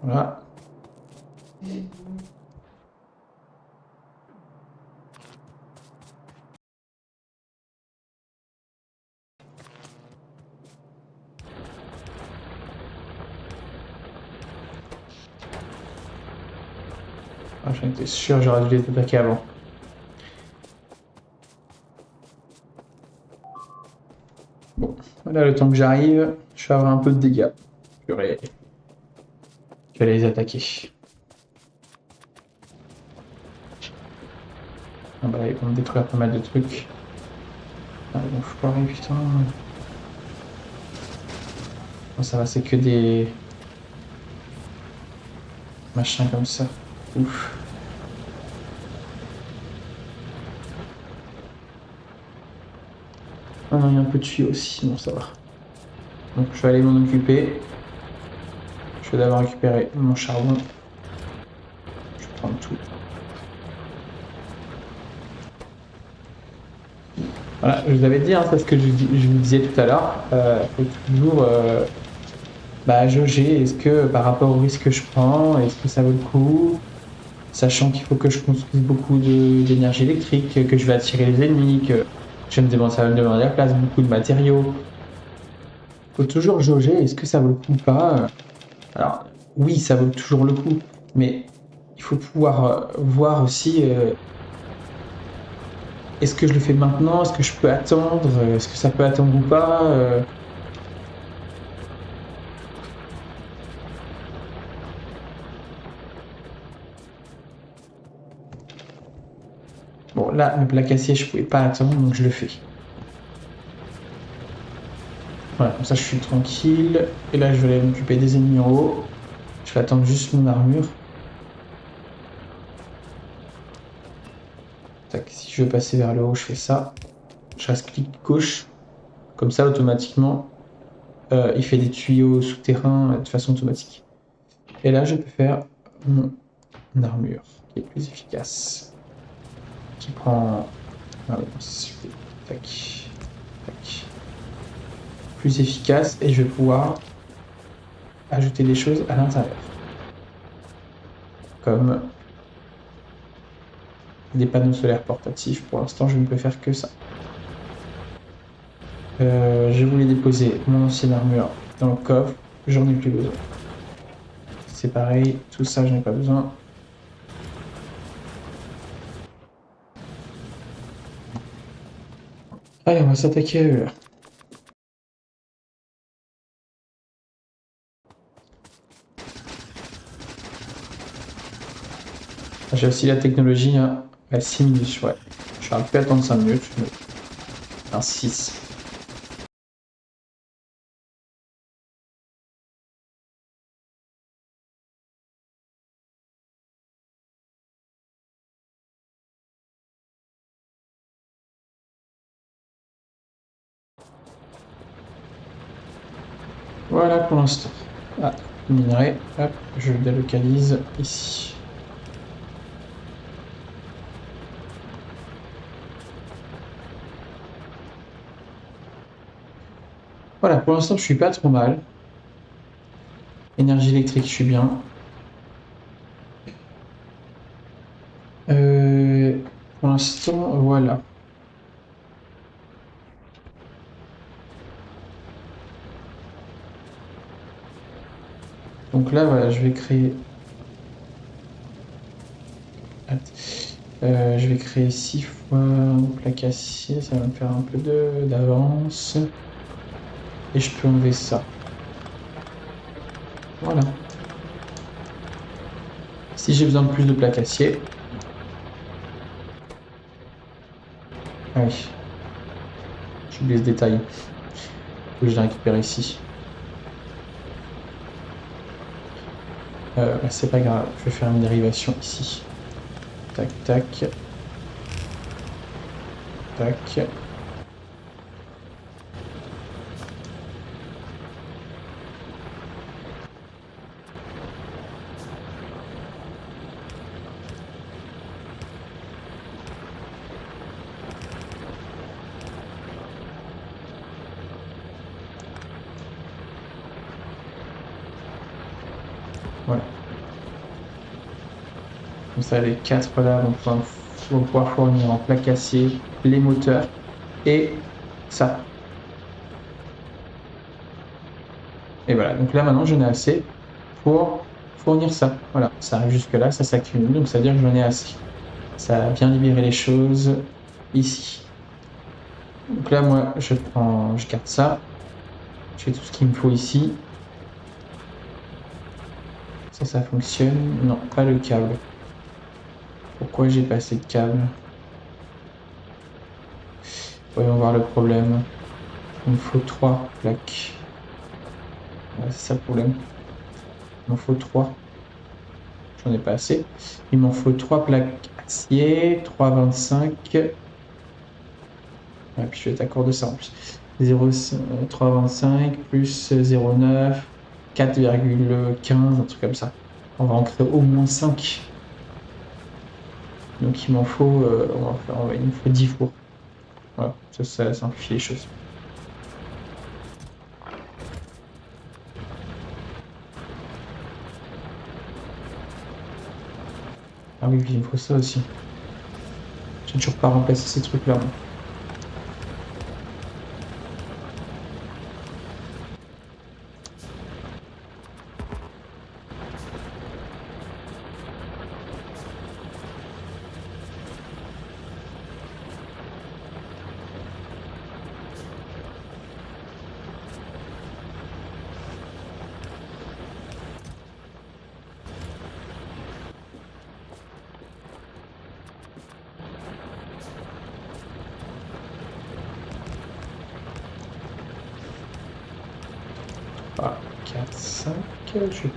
Voilà. Ah, j'en étais sûr, j'aurais dû les attaquer avant. Bon, là, le temps que j'arrive, je vais avoir un peu de dégâts. Je vais les attaquer. Ah bah, ils vont me détruire pas mal de trucs. Ah, ils vont foirer, putain. Bon, ça va, c'est que des machins comme ça. Ouf. Ah non, il y a un peu de tuyau aussi, bon ça va. Donc je vais aller m'en occuper. Je vais d'abord récupérer mon charbon. Je vais prendre tout. Voilà, je vous avais dit, hein, c'est ce que je vous disais tout à l'heure. Faut toujours jauger, est-ce que par rapport au risque que je prends, est-ce que ça vaut le coup? Sachant qu'il faut que je construise beaucoup d'énergie électrique, que je vais attirer les ennemis, que ça va me demander la place, beaucoup de matériaux. Faut toujours jauger, est-ce que ça vaut le coup ou pas? Alors, oui, ça vaut toujours le coup, mais il faut pouvoir voir aussi est-ce que je le fais maintenant? Est-ce que je peux attendre? Est-ce que ça peut attendre ou pas? Bon, là, le plat acier, je pouvais pas attendre, donc je le fais. Voilà, comme ça, je suis tranquille. Et là, je vais aller m'occuper des ennemis en haut. Je vais attendre juste mon armure. Tac, si je veux passer vers le haut, je fais ça. Je reste clic gauche. Comme ça, automatiquement, il fait des tuyaux souterrains de façon automatique. Et là, je peux faire mon armure, qui est plus efficace. Qui prend... Allez, tac, tac. Plus efficace, et je vais pouvoir ajouter des choses à l'intérieur. Comme des panneaux solaires portatifs. Pour l'instant, je ne peux faire que ça. Je voulais déposer mon ancienne armure dans le coffre. J'en ai plus besoin. C'est pareil, tout ça, je n'ai pas besoin. Allez, on va s'attaquer à eux. J'ai aussi la technologie à 6 minutes, ouais. Je vais plus attendre 5 minutes, mais... Un 6. Voilà pour l'instant. Ah, minerai, hop, je le délocalise ici. Voilà, pour l'instant, je suis pas trop mal. Énergie électrique, je suis bien. Pour l'instant, voilà. Donc là, voilà, je vais créer... je vais créer 6 fois un plaque acier, ça va me faire un peu d'avance. Et je peux enlever ça. Voilà. Si j'ai besoin de plus de plaques acier... Ah oui. J'ai oublié ce détail. Que je l'ai récupéré ici. C'est pas grave, je vais faire une dérivation ici. Tac, tac. Tac. Voilà. Comme ça, les 4 là vont pouvoir fournir en plaque acier les moteurs et ça. Et voilà, donc là maintenant j'en ai assez pour fournir ça. Voilà, ça arrive jusque là, ça s'accumule, donc ça veut dire que j'en ai assez. Ça a bien libéré les choses ici. Donc là, moi, je garde ça. J'ai tout ce qu'il me faut ici. Ça fonctionne. Non, pas le câble. Pourquoi j'ai pas assez de câbles? Voyons voir le problème. Il me faut 3 plaques. Ouais, c'est ça le problème. Il m'en faut 3. J'en ai pas assez. Il m'en faut 3 plaques acier, 3,25. Et puis je vais être d'accord de ça en plus. 3,25 plus 0,9, 4,15, un truc comme ça. On va en créer au moins 5. Donc il m'en faut, il me faut 10 fours. Voilà, ça simplifie les choses. Ah oui, puis il me faut ça aussi. J'ai toujours pas remplacé ces trucs-là. Voilà, 4, 5, je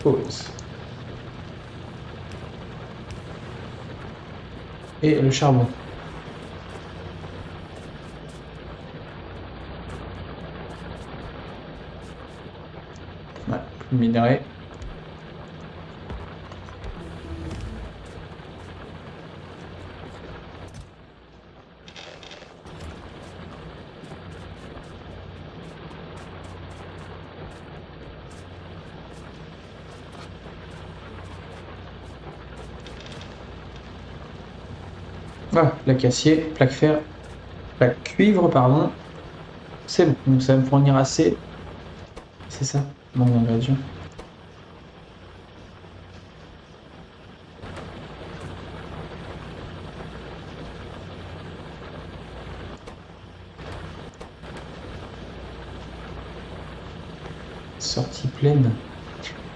pose. Et le charbon. Voilà, plus de minerai. Voilà, plaque acier, plaque fer, plaque cuivre, pardon. C'est bon, donc ça va me fournir assez. C'est ça, manque d'ingrédients. Sortie pleine.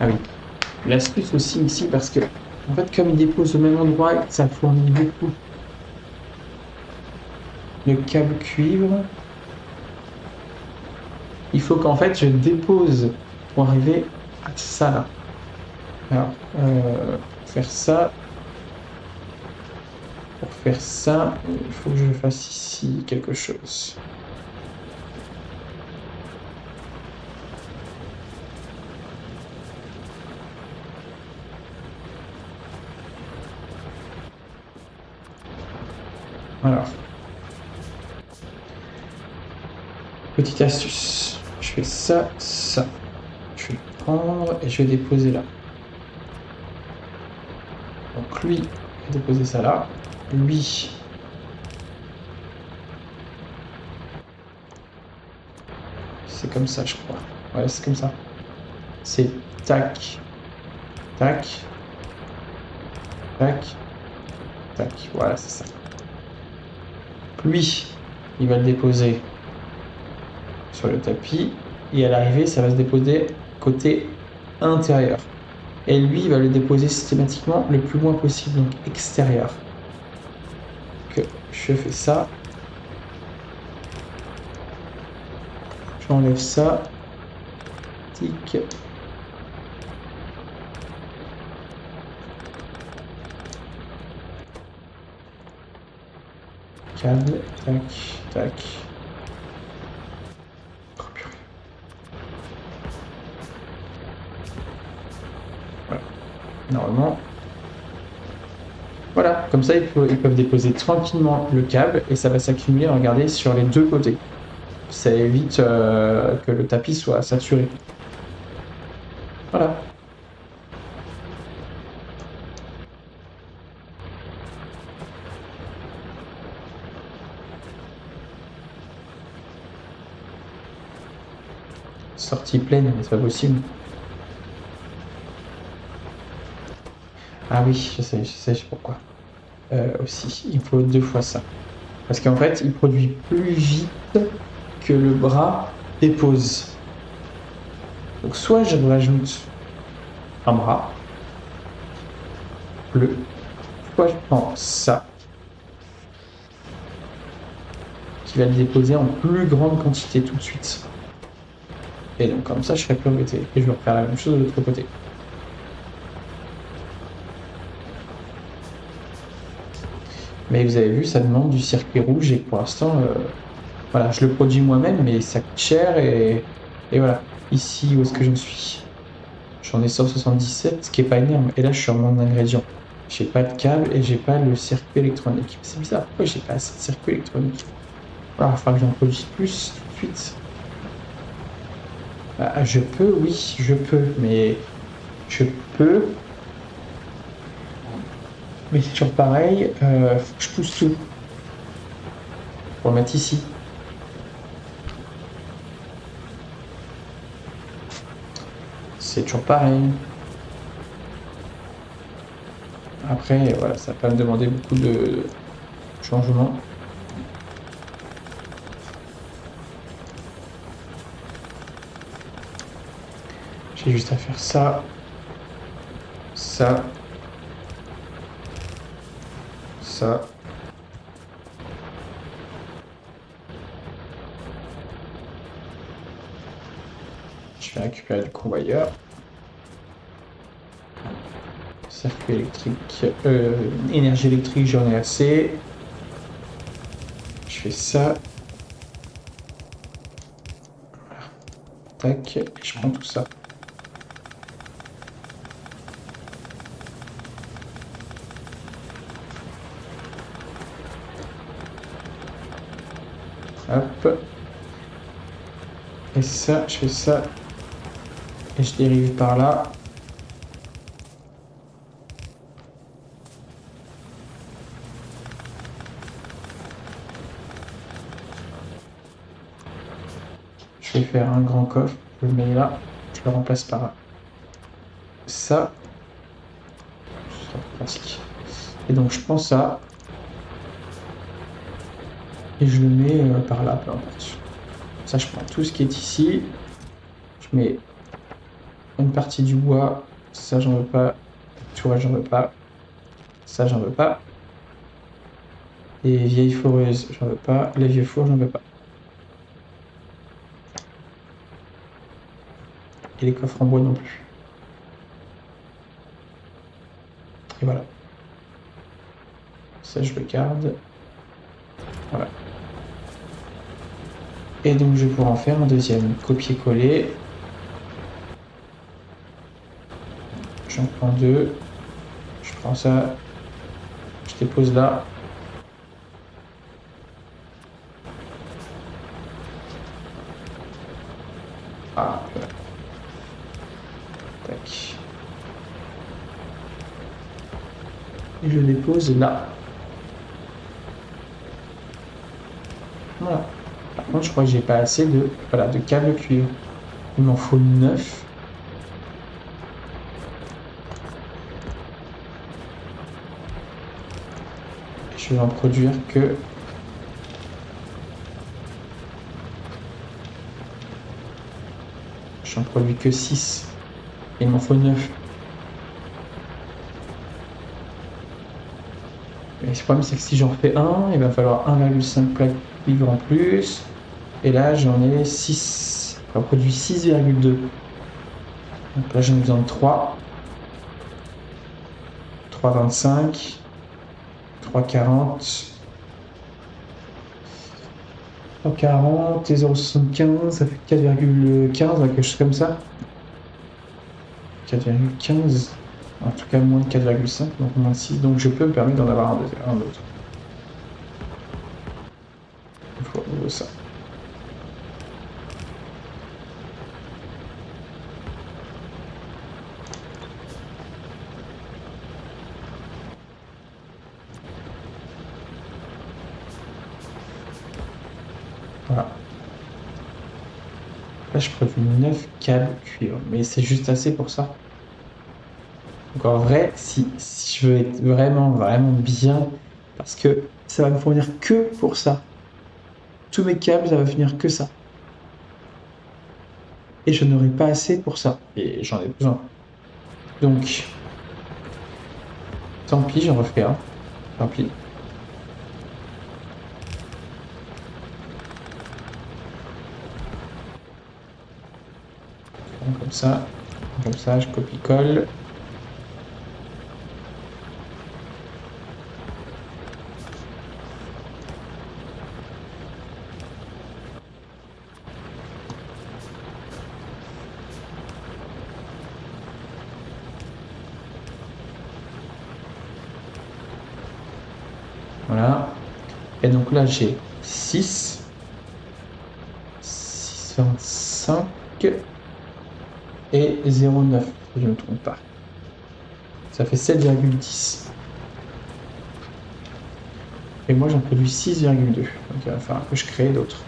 Ah oui. L'astuce aussi ici, parce que, en fait, comme il dépose au même endroit, ça fournit beaucoup. Le câble cuivre. Il faut qu'en fait, je dépose pour arriver à ça là. Alors, faire ça. Pour faire ça, il faut que je fasse ici quelque chose. Alors, petite astuce. Je fais ça. Je vais le prendre et je vais déposer là. Donc lui, je vais déposer ça là. Lui, c'est comme ça, je crois. Ouais, c'est comme ça. C'est tac, tac, tac, tac. Voilà, c'est ça. Lui, il va le déposer sur le tapis et à l'arrivée, ça va se déposer côté intérieur. Et lui, il va le déposer systématiquement le plus loin possible, donc extérieur. Donc, je fais ça. J'enlève ça. Tic. Câble, tac, tac. Oh, purée. Voilà. Normalement. Voilà, comme ça ils peuvent déposer tranquillement le câble et ça va s'accumuler, regardez, sur les deux côtés. Ça évite que le tapis soit saturé. Voilà. Sortie pleine, mais c'est pas possible. Ah oui, je sais pourquoi. Aussi, il faut 2 fois ça. Parce qu'en fait, il produit plus vite que le bras dépose. Donc soit je rajoute un bras bleu, soit je prends ça, qui va le déposer en plus grande quantité tout de suite. Et donc comme ça, je serai plus embêté. Et je vais refaire la même chose de l'autre côté. Mais vous avez vu, ça demande du circuit rouge et pour l'instant, voilà, je le produis moi-même, mais ça coûte cher et voilà. Ici, où est-ce que j'en suis? J'en ai 177, ce qui est pas énorme. Et là, je suis en manque d'ingrédients. J'ai pas de câble et j'ai pas le circuit électronique. C'est bizarre, pourquoi j'ai pas assez de circuit électronique? Alors, il faudra que j'en produise plus tout de suite. Ah, je peux, oui, je peux, mais je peux. Mais c'est toujours pareil, faut que je pousse tout. Pour le mettre ici. C'est toujours pareil. Après, voilà, ça va pas me demander beaucoup de changements. J'ai juste à faire ça, ça, ça. Je vais récupérer le convoyeur. Circuit électrique, énergie électrique, j'en ai assez. Je fais ça. Voilà. Tac, je prends tout ça. Hop. Et ça, je fais ça. Et je dérive par là. Je vais faire un grand coffre. Je le mets là. Je le remplace par ça. Ce sera pratique. Et donc je prends ça. Et je le mets par là, peu importe. Ça, je prends tout ce qui est ici. Je mets une partie du bois. Ça, j'en veux pas. Tu vois, j'en veux pas. Ça, j'en veux pas. Les vieilles foreuses, j'en veux pas. Les vieux fours, j'en veux pas. Et les coffres en bois non plus. Et voilà. Ça, je le garde. Voilà. Et donc, je vais pouvoir en faire un deuxième. Copier-coller. J'en prends 2. Je prends ça. Je dépose là. Ah, voilà. Tac. Et je dépose là. Voilà. Par contre, je crois que j'ai pas assez de, voilà, de câbles cuivre. Il m'en faut 9. Je vais en produire que... J'en produis que 6. Il m'en faut 9. Mais le problème, c'est que si j'en refais un, il va falloir 1,5 plaques cuivre en plus. Et là, j'en ai 6. J'en produis 6,2. Donc là, j'en ai besoin de 3. 3,25. 3,40. 3,40 et 0,75, ça fait 4,15, quelque chose comme ça. 4,15. En tout cas, moins de 4,5, donc moins de 6. Donc je peux me permettre d'en avoir un autre. Il faut ça. Voilà. Là, je produis 9 câbles cuivre, mais c'est juste assez pour ça. Donc en vrai, si je veux être vraiment bien, parce que ça va me fournir que pour ça. Tous mes câbles, ça va finir que ça. Et je n'aurai pas assez pour ça. Et j'en ai besoin. Donc, tant pis, j'en refais un. Tant pis. Comme ça, je copie-colle. Voilà. Et donc là, j'ai 6,25 et 0,9, si je ne me trompe pas. Ça fait 7,10. Et moi, j'en produis 6,2. Donc il va falloir que je crée d'autres.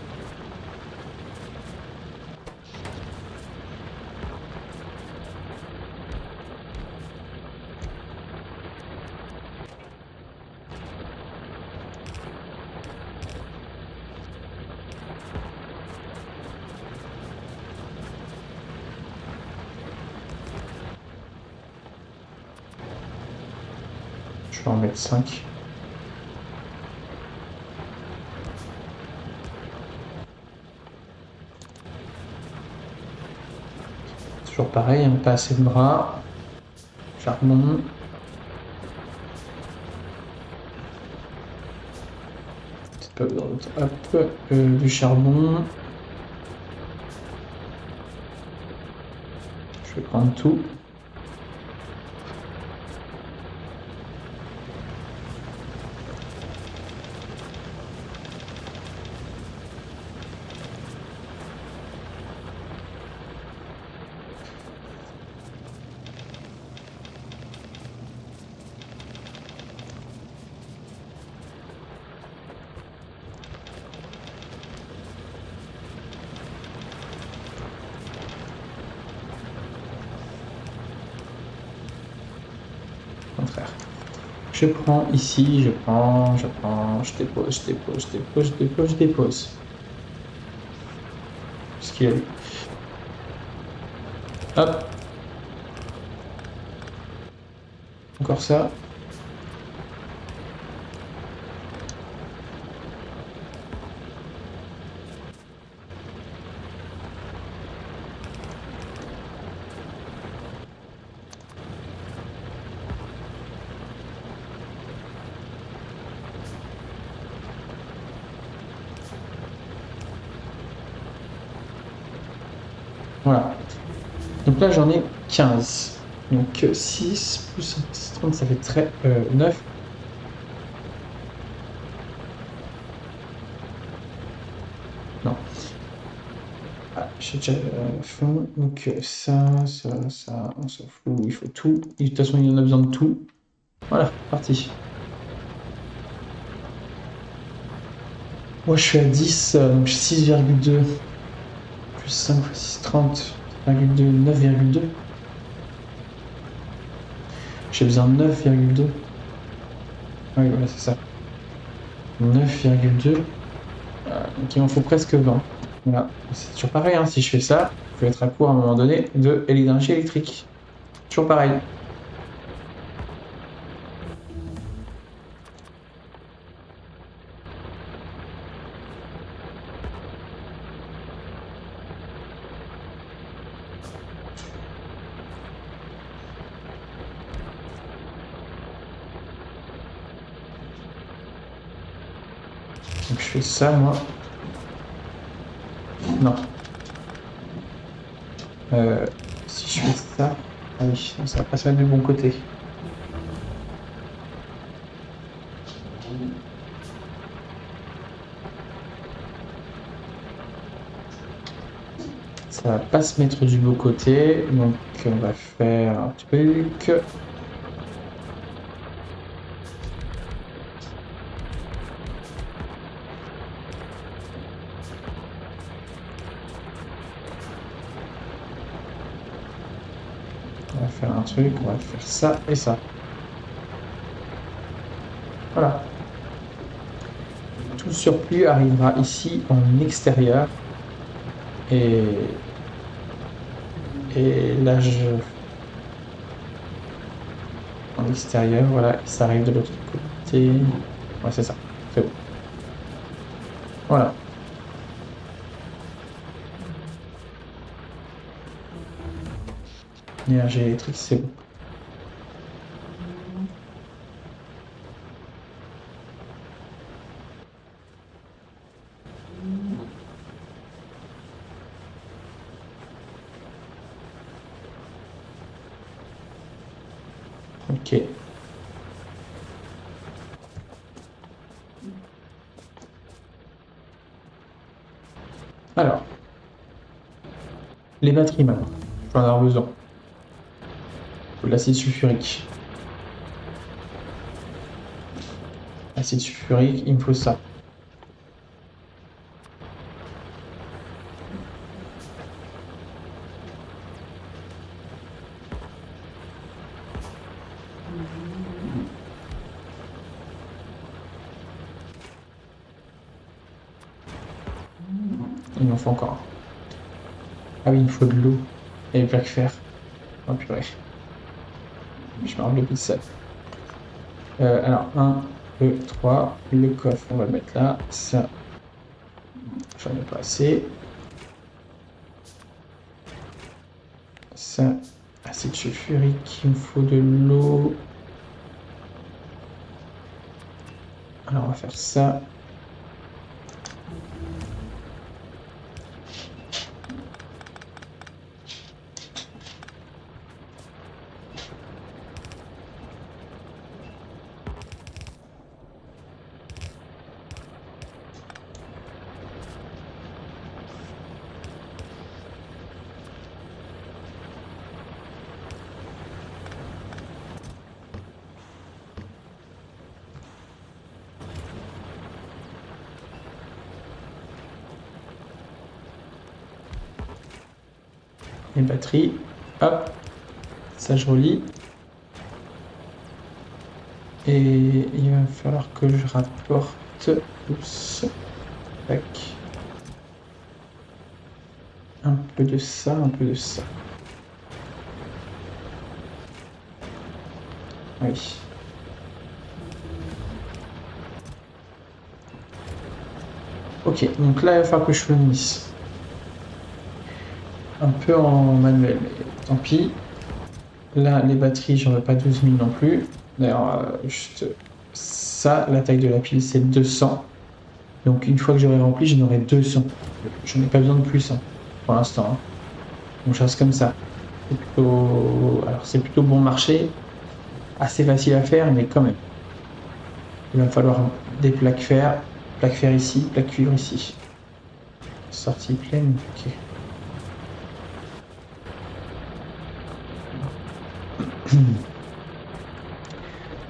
Je vais en mettre 5. Toujours pareil, pas assez de bras. Charbon. Peut-être pas besoin d'autre. Hop, du charbon. Je vais prendre tout. Contraire. Je prends ici, je dépose, je dépose. Ce qu'il a vu. Hop. Encore ça. Voilà. Donc là, j'en ai 15. Donc 6 plus 30, ça fait 9. Non. Ah, j'ai déjà fond. Donc ça, on s'en fout. Il faut tout. Et de toute façon, il en a besoin de tout. Voilà, parti. Moi, je suis à 10, donc 6,2. Plus 5 fois 6, 30,2, 9,2. J'ai besoin de 9,2. Oui, voilà, c'est ça. 9,2. Donc il m'en faut presque 20. Voilà. C'est toujours pareil, hein. Si je fais ça, je vais être à court à un moment donné de l'énergie électrique. Toujours pareil. Donc je fais ça, moi. Non. Si je fais ça... Ah oui, ça va pas se mettre du bon côté. Ça va pas se mettre du bon côté, donc on va faire un truc. faire un truc, on va faire ça et ça. Voilà. Tout le surplus arrivera ici en extérieur. Et là, en extérieur, voilà, et ça arrive de l'autre côté. Ouais, c'est ça, c'est bon. Voilà. L'énergie électrique, c'est bon. Ok. Alors, les batteries maintenant, je vais en avoir besoin. De l'acide sulfurique. Acide sulfurique, il me faut ça. Il m'en faut encore. Ah oui, il me faut de l'eau et les plaques fer. Oh purée. Je me rappelle plus de ça. Alors, 1, 2, 3. Le coffre, on va le mettre là. Ça, j'en ai pas assez. Ça, acide sulfurique, il me faut de l'eau. Alors, on va faire ça. Les batteries. Hop. Ça, je relis. Et il va falloir que je rapporte. Oups. Tac. Un peu de ça, un peu de ça. Oui. Ok, donc là, il va falloir que je finisse. Un peu en manuel, mais tant pis. Là, les batteries, j'en veux pas 12 000 non plus. D'ailleurs, juste ça, la taille de la pile, c'est 200. Donc une fois que j'aurai rempli, j'en aurai 200. Je n'ai pas besoin de plus hein, pour l'instant. Hein. Donc je reste comme ça. Alors c'est plutôt bon marché. Assez facile à faire, mais quand même. Il va me falloir des plaques fer ici, plaques cuivre ici. Sortie pleine, ok.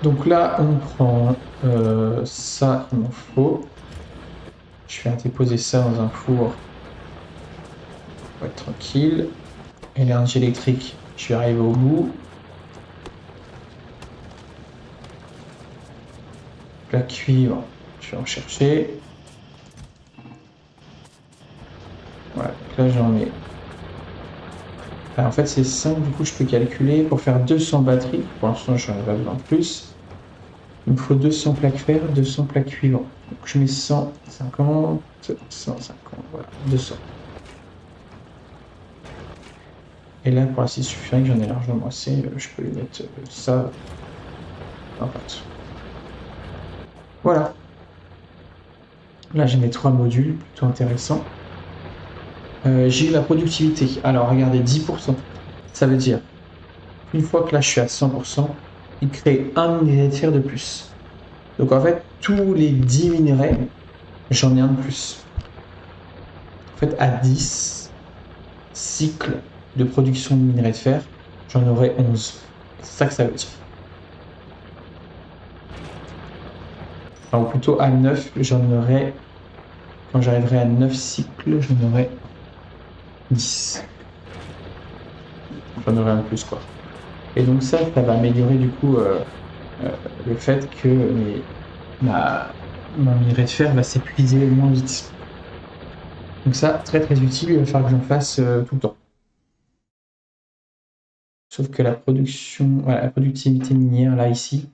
Donc là, on prend ça, il m'en faut. Je vais déposer ça dans un four pour être tranquille. Énergie électrique, je vais arriver au bout. Plaque cuivre, je vais en chercher. Voilà, donc là j'en ai. Alors, en fait, c'est 5, du coup, je peux calculer pour faire 200 batteries. Pour l'instant, j'en ai pas besoin de plus. Il me faut 200 plaques fer, 200 plaques cuivre. Donc, je mets 150, 150, voilà, 200. Et là, pour l'acide sulfurique, j'en ai largement assez. Je peux lui mettre ça. En fait. Voilà. Là, j'ai mes 3 modules, plutôt intéressants. J'ai eu la productivité. Alors, regardez, 10%. Ça veut dire, une fois que là, je suis à 100%, il crée un minerai de fer de plus. Donc, en fait, tous les 10 minerais, j'en ai un de plus. En fait, à 10 cycles de production de minerai de fer, j'en aurai 11. C'est ça que ça veut dire. Enfin, ou plutôt à 9, j'en aurai. Quand j'arriverai à 9 cycles, j'en aurai 10. J'en aurai un de plus, quoi. Et donc ça va améliorer du coup le fait que mon minerai de fer va s'épuiser moins vite. Donc ça, très très utile, il va falloir que j'en fasse tout le temps. Sauf que la productivité minière, là, ici,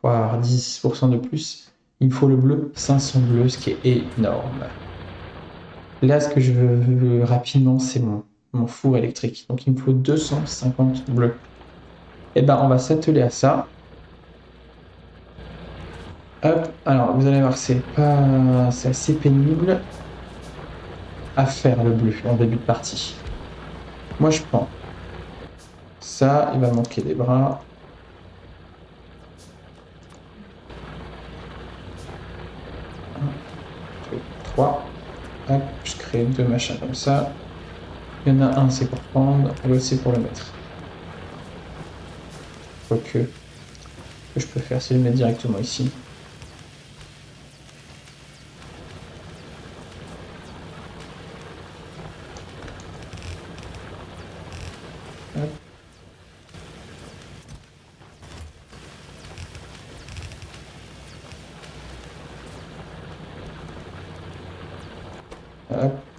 pour avoir 10% de plus, il me faut le bleu, 500 bleus, ce qui est énorme. Là, ce que je veux rapidement, c'est mon four électrique. Donc il me faut 250 bleus. Et ben, on va s'atteler à ça. Hop, alors vous allez voir, c'est assez pénible à faire le bleu en début de partie. Moi, je prends ça, il va manquer des bras. 1, 2, 3. Hop, je crée 2 machins comme ça. Il y en a un, c'est pour prendre, l'autre, c'est pour le mettre. Quoique, ce que je peux faire, c'est le mettre directement ici. Hop.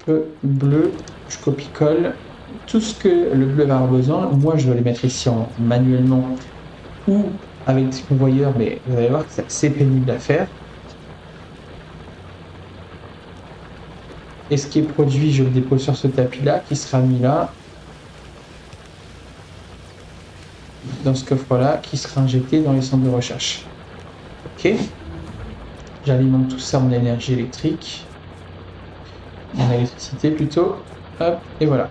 Hop, bleu, je copie-colle. Tout ce que le bleu va avoir besoin, moi je dois les mettre ici manuellement ou avec des convoyeurs, mais vous allez voir que c'est assez pénible à faire. Et ce qui est produit, je le dépose sur ce tapis-là, qui sera mis là, dans ce coffre-là, qui sera injecté dans les centres de recherche. Ok. J'alimente tout ça en énergie électrique. En électricité plutôt. Hop, et voilà.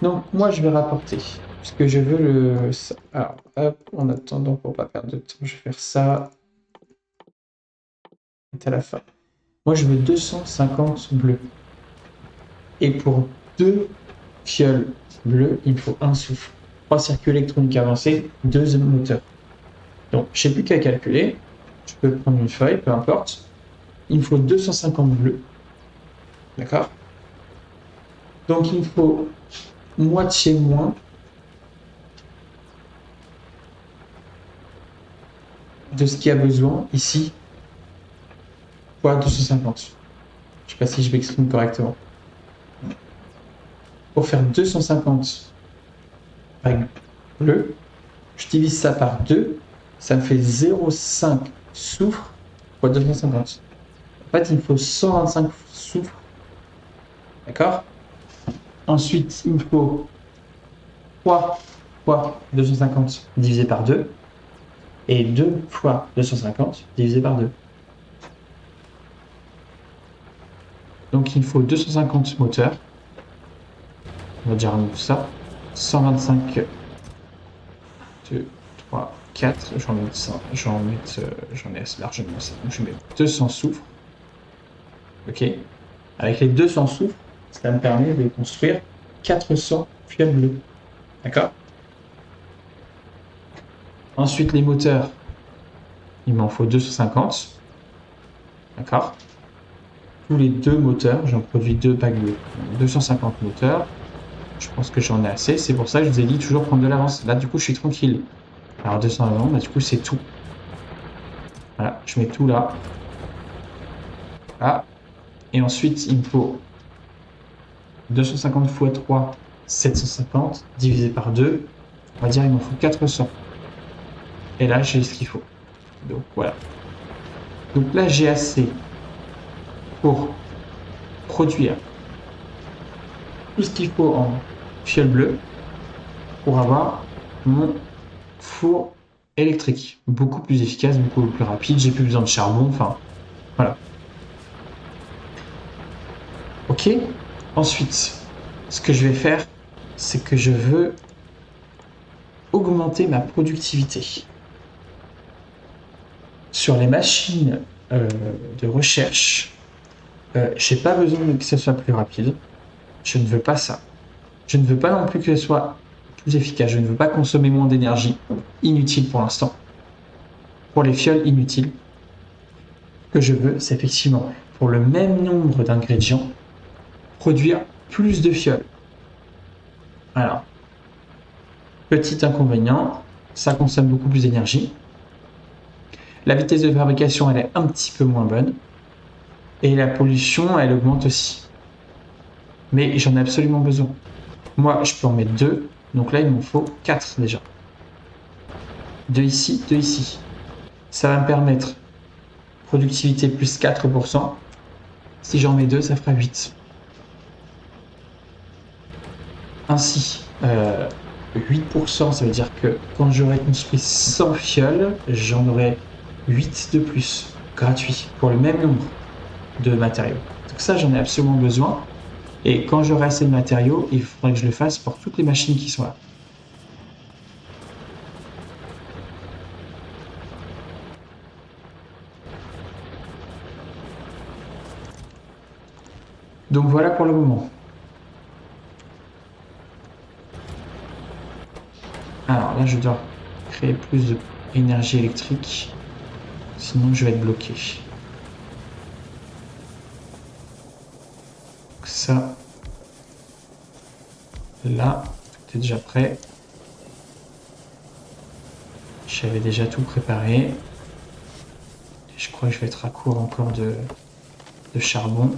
Donc moi je vais rapporter, puisque je veux le... Alors, hop, en attendant pour pas perdre de temps, je vais faire ça. C'est à la fin. Moi je veux 250 bleus. Et pour 2 fioles bleues, il me faut un souffle. 3 circuits électroniques avancés, 2 moteurs. Donc je n'ai plus qu'à calculer. Je peux prendre une feuille, peu importe. Il me faut 250 bleus. D'accord? Donc il me faut moitié moins de ce qu'il y a besoin ici fois 250. Je ne sais pas si je m'exprime correctement. Pour faire 250 règles bleues, je divise ça par 2, ça me fait 0,5 soufre fois 250. En fait, il me faut 125 soufre. D'accord? Ensuite, il me faut 3 fois 250 divisé par 2 et 2 fois 250 divisé par 2. Donc, il me faut 250 moteurs. On va dire tout ça. 125, 2, 3, 4. J'en ai largement ça. Donc, je mets 200 soufre. Ok. Avec les 200 soufre, ça me permet de construire 400 fioles bleues. D'accord? Ensuite, les moteurs, il m'en faut 250. D'accord? Tous les 2 moteurs, j'en produis 2 packs bleus. 250 moteurs. Je pense que j'en ai assez. C'est pour ça que je vous ai dit toujours prendre de l'avance. Là, du coup, je suis tranquille. Alors, 200 avant, bah, du coup, c'est tout. Voilà, je mets tout là. Là. Et ensuite, il me faut 250 x 3, 750, divisé par 2. On va dire il m'en faut 400. Et là, j'ai ce qu'il faut. Donc, voilà. Donc là, j'ai assez pour produire tout ce qu'il faut en fiole bleue pour avoir mon four électrique. Beaucoup plus efficace, beaucoup plus rapide. J'ai plus besoin de charbon. Enfin, voilà. Ok. Ensuite, ce que je vais faire, c'est que je veux augmenter ma productivité. Sur les machines de recherche, je n'ai pas besoin que ce soit plus rapide. Je ne veux pas ça. Je ne veux pas non plus que ce soit plus efficace. Je ne veux pas consommer moins d'énergie. Inutile pour l'instant. Pour les fioles, inutile. Ce que je veux, c'est effectivement, pour le même nombre d'ingrédients, produire plus de fioles. Alors, petit inconvénient, ça consomme beaucoup plus d'énergie. La vitesse de fabrication, elle est un petit peu moins bonne. Et la pollution, elle augmente aussi. Mais j'en ai absolument besoin. Moi, je peux en mettre 2. Donc là, il m'en faut 4 déjà. 2 ici, 2 ici. Ça va me permettre productivité plus 4%. Si j'en mets 2, ça fera 8. Ainsi, 8%, ça veut dire que quand j'aurai construit 100 fioles, j'en aurai 8 de plus, gratuit, pour le même nombre de matériaux. Donc ça, j'en ai absolument besoin. Et quand j'aurai assez de matériaux, il faudra que je le fasse pour toutes les machines qui sont là. Donc voilà pour le moment. Alors là, je dois créer plus d'énergie électrique, sinon je vais être bloqué. Donc ça, là, tout est déjà prêt. J'avais déjà tout préparé. Et je crois que je vais être à court encore de charbon.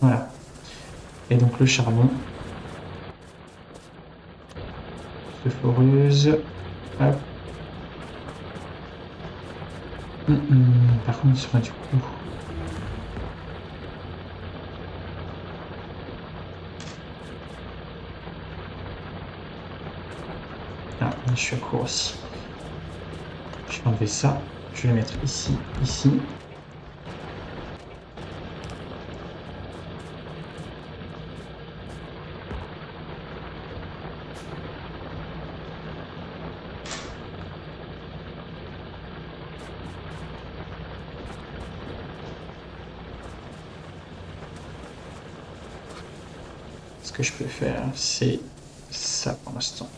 Voilà. Et donc le charbon. De foreuse. Hop. Par contre, il sera du coup. Ah, je suis à court aussi. Je vais enlever ça. Je vais le mettre ici, ici. Ce que je peux faire, c'est ça pour l'instant.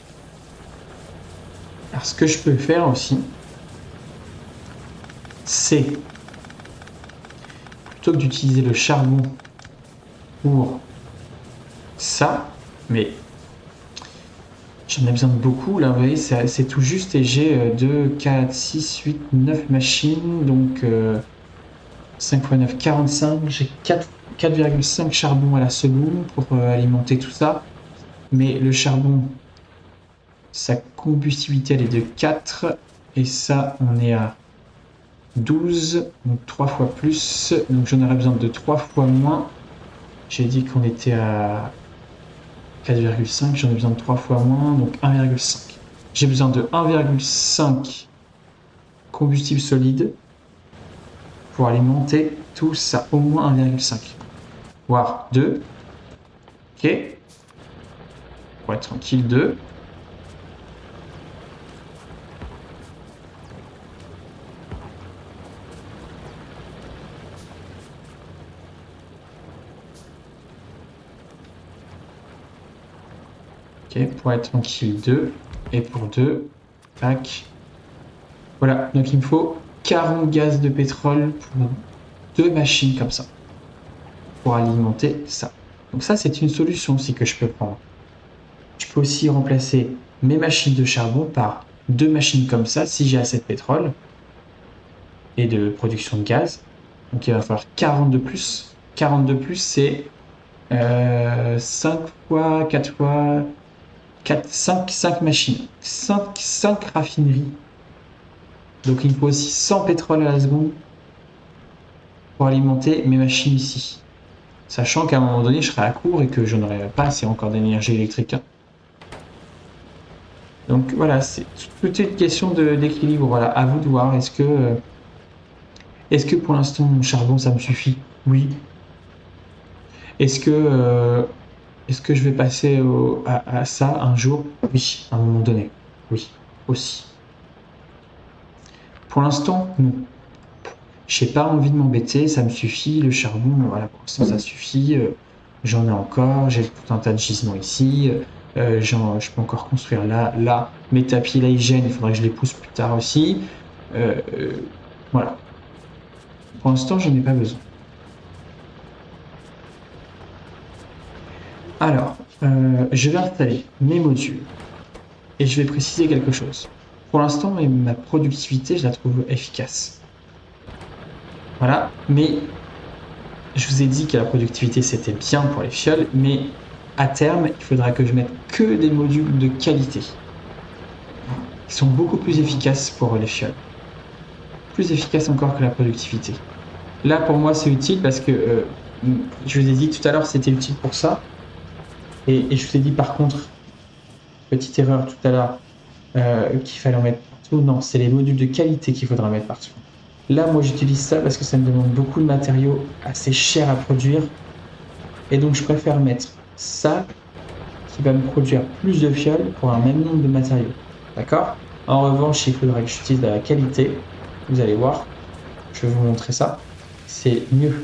Alors, ce que je peux faire aussi, c'est plutôt que d'utiliser le charbon pour ça, mais j'en ai besoin de beaucoup. Là, vous voyez, c'est tout juste et j'ai 2, 4, 6, 8, 9 machines. Donc 5 x 9, 45. J'ai 4,5 charbon à la seconde pour alimenter tout ça. Mais le charbon, sa combustibilité, elle est de 4. Et ça, on est à 12. Donc 3 fois plus. Donc j'en aurais besoin de 3 fois moins. J'ai dit qu'on était à 4,5. J'en ai besoin de 3 fois moins. Donc 1,5. J'ai besoin de 1,5 combustible solide pour alimenter tout ça. Au moins 1,5. Voire 2. Ok. Pour être tranquille, 2. Ok, pour être tranquille, 2. Et pour 2, tac. Voilà, donc il me faut 40 gaz de pétrole pour 2 machines comme ça. Pour alimenter ça. Donc ça, c'est une solution aussi que je peux prendre. Je peux aussi remplacer mes machines de charbon par 2 machines comme ça, si j'ai assez de pétrole et de production de gaz. Donc il va falloir 40 de plus. 40 de plus, c'est 5 fois, 4 fois, 4, 5 machines. 5 raffineries. Donc il me faut aussi 100 pétrole à la seconde pour alimenter mes machines ici. Sachant qu'à un moment donné, je serai à court et que je n'aurai pas assez encore d'énergie électrique. Donc voilà, c'est toute une question d'équilibre. Voilà, à vous de voir. Est-ce que pour l'instant mon charbon ça me suffit? Oui. Est-ce que je vais passer à ça un jour? Oui, à un moment donné. Oui, aussi. Pour l'instant, non. J'ai pas envie de m'embêter, ça me suffit. Le charbon, voilà, pour l'instant ça suffit. J'en ai encore, j'ai tout un tas de gisements ici. Je peux encore construire là, là. Mes tapis là, ils gênent, il faudra que je les pousse plus tard aussi. Voilà. Pour l'instant, je n'en ai pas besoin. Alors, je vais installer mes modules et je vais préciser quelque chose. Pour l'instant, ma productivité, je la trouve efficace. Voilà, mais je vous ai dit que la productivité, c'était bien pour les fioles, mais à terme, il faudra que je mette que des modules de qualité. Ils sont beaucoup plus efficaces pour les fioles. Plus efficaces encore que la productivité. Là, pour moi, c'est utile parce que je vous ai dit tout à l'heure, c'était utile pour ça. Et je vous ai dit par contre, petite erreur tout à l'heure, qu'il fallait en mettre partout. Non, c'est les modules de qualité qu'il faudra mettre partout. Là, moi, j'utilise ça parce que ça me demande beaucoup de matériaux assez chers à produire. Et donc, je préfère mettre ça qui va me produire plus de fioles pour un même nombre de matériaux. D'accord? En revanche, il faudra que j'utilise de la qualité. Vous allez voir, je vais vous montrer ça. C'est mieux.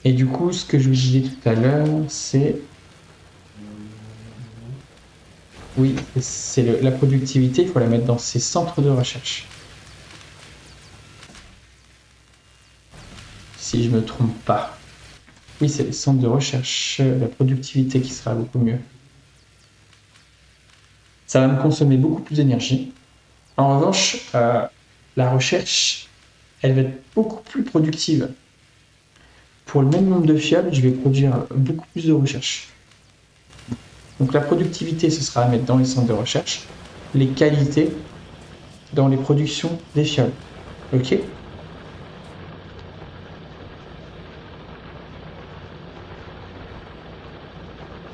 Et du coup, ce que je vous disais tout à l'heure, c'est... Oui, c'est la productivité, il faut la mettre dans ces centres de recherche. Si je ne me trompe pas. Oui, c'est les centres de recherche, la productivité qui sera beaucoup mieux. Ça va me consommer beaucoup plus d'énergie. En revanche, la recherche, elle va être beaucoup plus productive. Pour le même nombre de fioles, je vais produire beaucoup plus de recherche. Donc la productivité, ce sera à mettre dans les centres de recherche. Les qualités, dans les productions des fioles. Ok?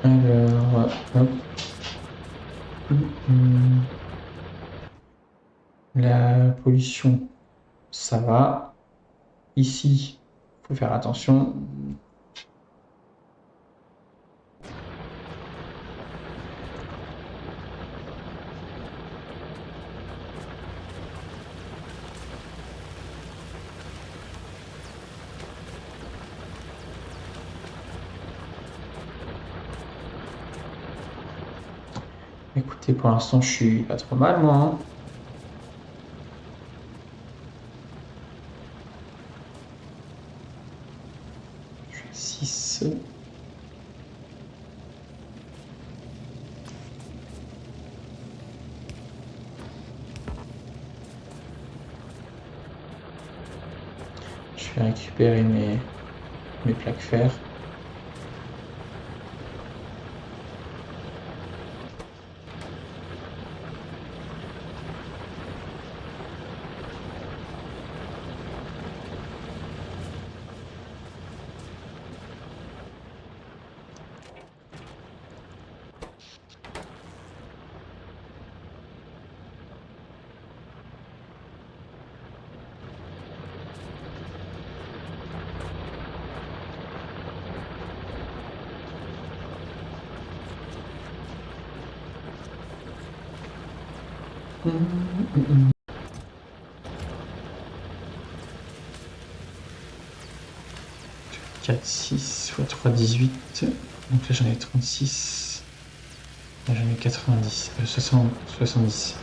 Alors, hop. La pollution, ça va. Ici, il faut faire attention. Écoutez, pour l'instant, je suis pas trop mal, moi. Hein. Je suis à 6. Je vais récupérer mes plaques fer. Mmh. 4, 6 x 3, 18. Donc là, j'en ai 36. Là, j'en ai 90. 70.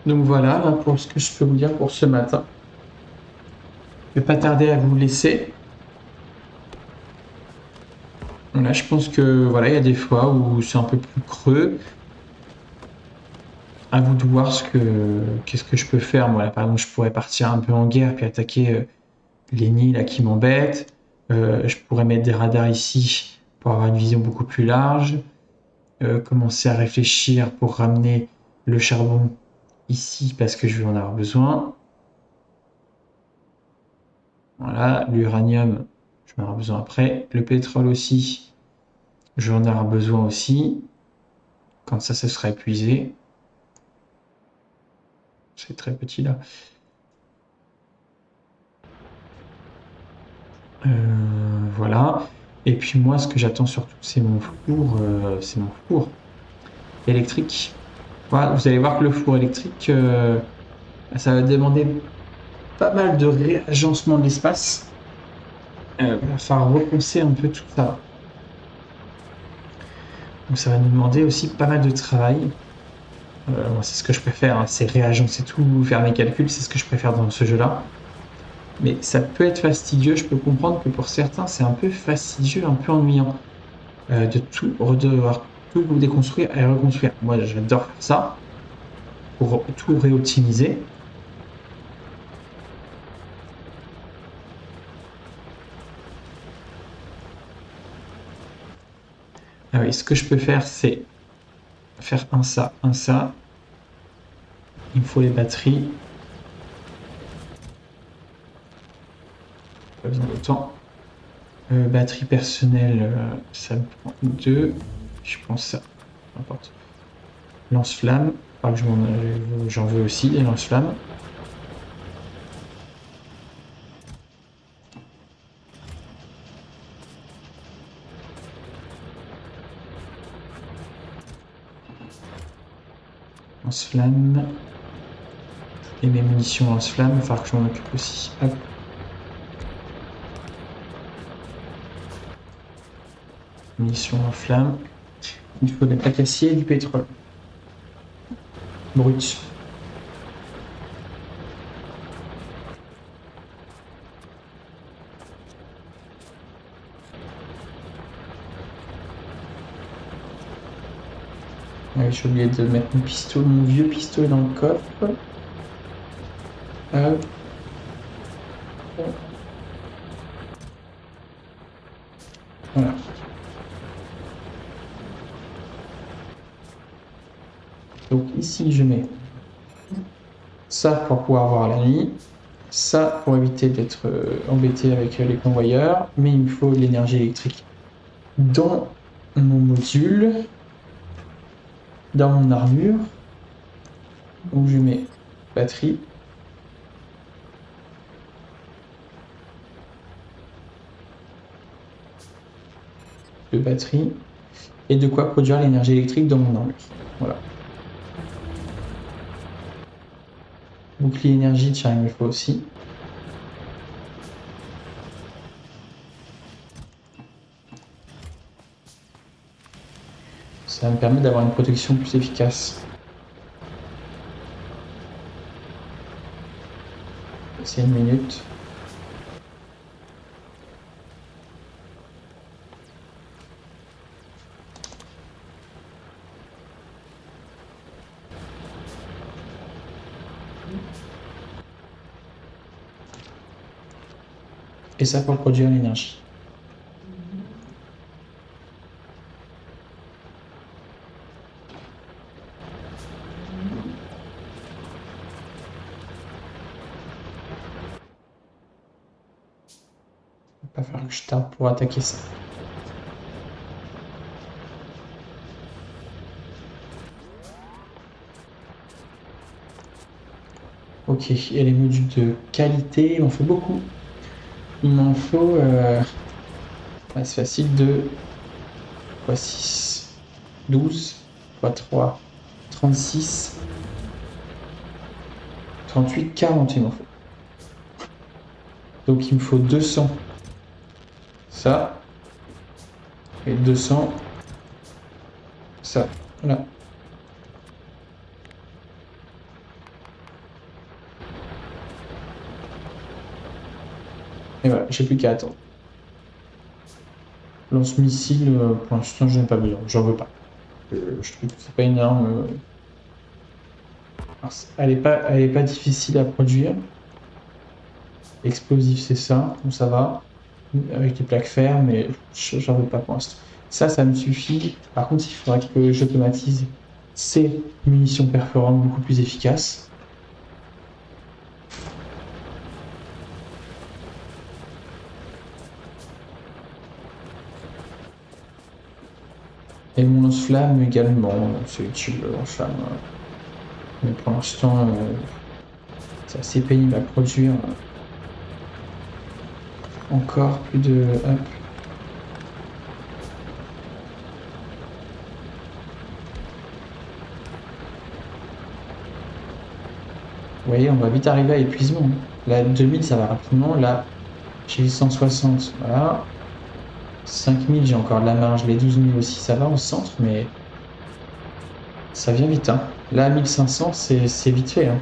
Donc voilà, pour ce que je peux vous dire pour ce matin. Je vais pas tarder à vous laisser. Là, je pense que voilà, il y a des fois où c'est un peu plus creux. À vous de voir qu'est-ce que je peux faire. Moi, là, par exemple, je pourrais partir un peu en guerre puis attaquer les nids là qui m'embêtent. Je pourrais mettre des radars ici pour avoir une vision beaucoup plus large. commencer à réfléchir pour ramener le charbon ici parce que je vais en avoir besoin. Voilà, l'uranium, je vais en avoir besoin après. Le pétrole aussi, je vais en avoir besoin aussi. Quand ça sera épuisé. C'est très petit là. Voilà. Et puis moi, ce que j'attends surtout, c'est mon four électrique. Voilà, vous allez voir que le four électrique, ça va demander pas mal de réagencement de l'espace. Il va falloir repenser un peu tout ça. Donc ça va nous demander aussi pas mal de travail. Moi, c'est ce que je préfère, hein, c'est réagencer tout, faire mes calculs, c'est ce que je préfère dans ce jeu-là. Mais ça peut être fastidieux, je peux comprendre que pour certains, c'est un peu fastidieux, un peu ennuyant de devoir tout déconstruire et reconstruire. Moi, j'adore faire ça pour tout réoptimiser. Ah oui, ce que je peux faire, c'est faire un ça, un ça. Il me faut les batteries. Pas besoin d'autant. Batterie personnelle, ça me prend 2. Je pense ça. N'importe. Lance-flamme. J'en veux aussi des lance-flammes. Lance-flamme. Et mes munitions lance-flamme, il va falloir que je m'en occupe aussi. Hop. Munitions lance-flamme. Il faut des plaques acier et du pétrole. Brut. Ouais, j'ai oublié de mettre mon vieux pistolet dans le coffre. Voilà. Donc ici, je mets ça pour pouvoir voir la nuit, ça pour éviter d'être embêté avec les convoyeurs, mais il me faut de l'énergie électrique dans mon module, dans mon armure, où je mets batterie. De batterie et de quoi produire l'énergie électrique dans mon armure. Voilà. Bouclier énergie, tiens, il me faut aussi. Ça me permet d'avoir une protection plus efficace. C'est 1 minute. Et ça pour produire l'énergie. Il va pas falloir que je tarde pour attaquer ça. Ok, et les modules de qualité, il m'en faut beaucoup. Il m'en faut... c'est facile, 2 x 6, 12 x 3, 36, 38, 40 il m'en faut. Donc il me faut 200. Ça. Et 200. Ça. Voilà. Et voilà, j'ai plus qu'à attendre. Lance-missile, pour l'instant, je n'ai pas besoin. J'en veux pas. Je trouve que c'est pas une arme. Alors, elle est pas difficile à produire. Explosif, c'est ça. Bon, ça va. Avec des plaques fer, mais j'en veux pas pour l'instant. Ça me suffit. Par contre, il faudrait que j'automatise ces munitions perforantes beaucoup plus efficaces. Et mon lance-flamme également, c'est utile le lance-flamme. Mais pour l'instant, c'est assez pénible à produire. Encore plus de... Hop. Vous voyez, on va vite arriver à épuisement. Là, 2000, ça va rapidement. Là, j'ai 160, voilà. 5000, j'ai encore de la marge. Les 12 000 aussi, ça va au centre, mais ça vient vite. Hein. Là, 1500, c'est vite fait. Hein.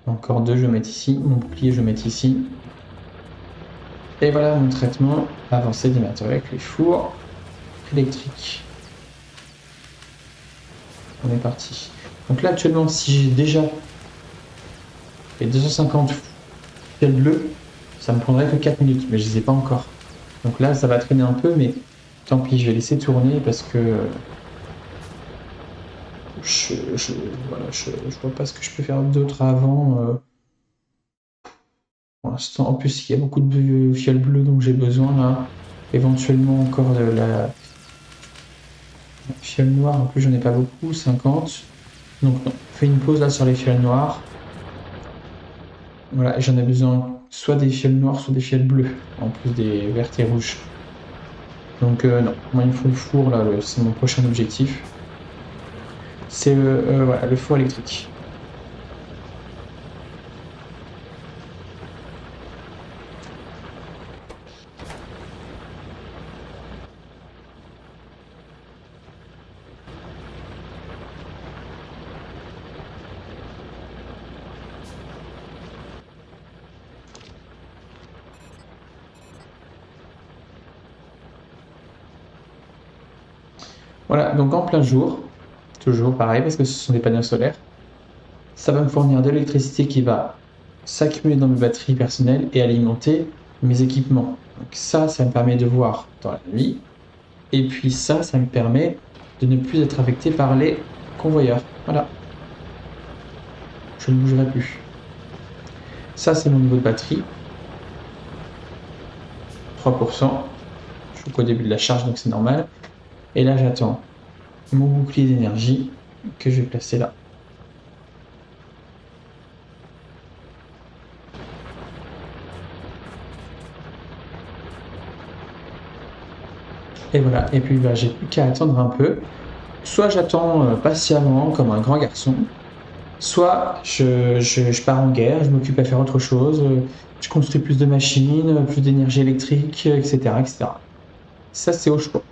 Encore deux, je vais mettre ici. Mon bouclier, je vais mettre ici. Et voilà mon traitement avancé des matériaux avec les fours électriques. On est parti. Donc là, actuellement, si j'ai déjà les 250 fioles bleues, ça me prendrait que 4 minutes, mais je les ai pas encore. Donc là, ça va traîner un peu, mais tant pis, je vais laisser tourner parce que voilà, je vois pas ce que je peux faire d'autre avant. Pour l'instant, en plus, il y a beaucoup de fioles bleues dont j'ai besoin là. Éventuellement encore de la fiole noire, en plus j'en ai pas beaucoup, 50. Donc non, on fait une pause là sur les fioles noires. Voilà, j'en ai besoin soit des fioles noires, soit des fioles bleues, en plus des vertes et rouges. Donc non, moi il me faut le four là, c'est mon prochain objectif. C'est voilà, le four électrique. Voilà, donc en plein jour, toujours pareil parce que ce sont des panneaux solaires, ça va me fournir de l'électricité qui va s'accumuler dans mes batteries personnelles et alimenter mes équipements. Donc ça me permet de voir dans la nuit. Et puis ça me permet de ne plus être affecté par les convoyeurs. Voilà. Je ne bougerai plus. Ça, c'est mon niveau de batterie. 3%. Je suis qu'au début de la charge, donc c'est normal. Et là, j'attends mon bouclier d'énergie que je vais placer là. Et voilà. Et puis, bah, j'ai plus qu'à attendre un peu. Soit j'attends patiemment comme un grand garçon, soit je pars en guerre, je m'occupe à faire autre chose, je construis plus de machines, plus d'énergie électrique, etc., etc. Ça, c'est au choix.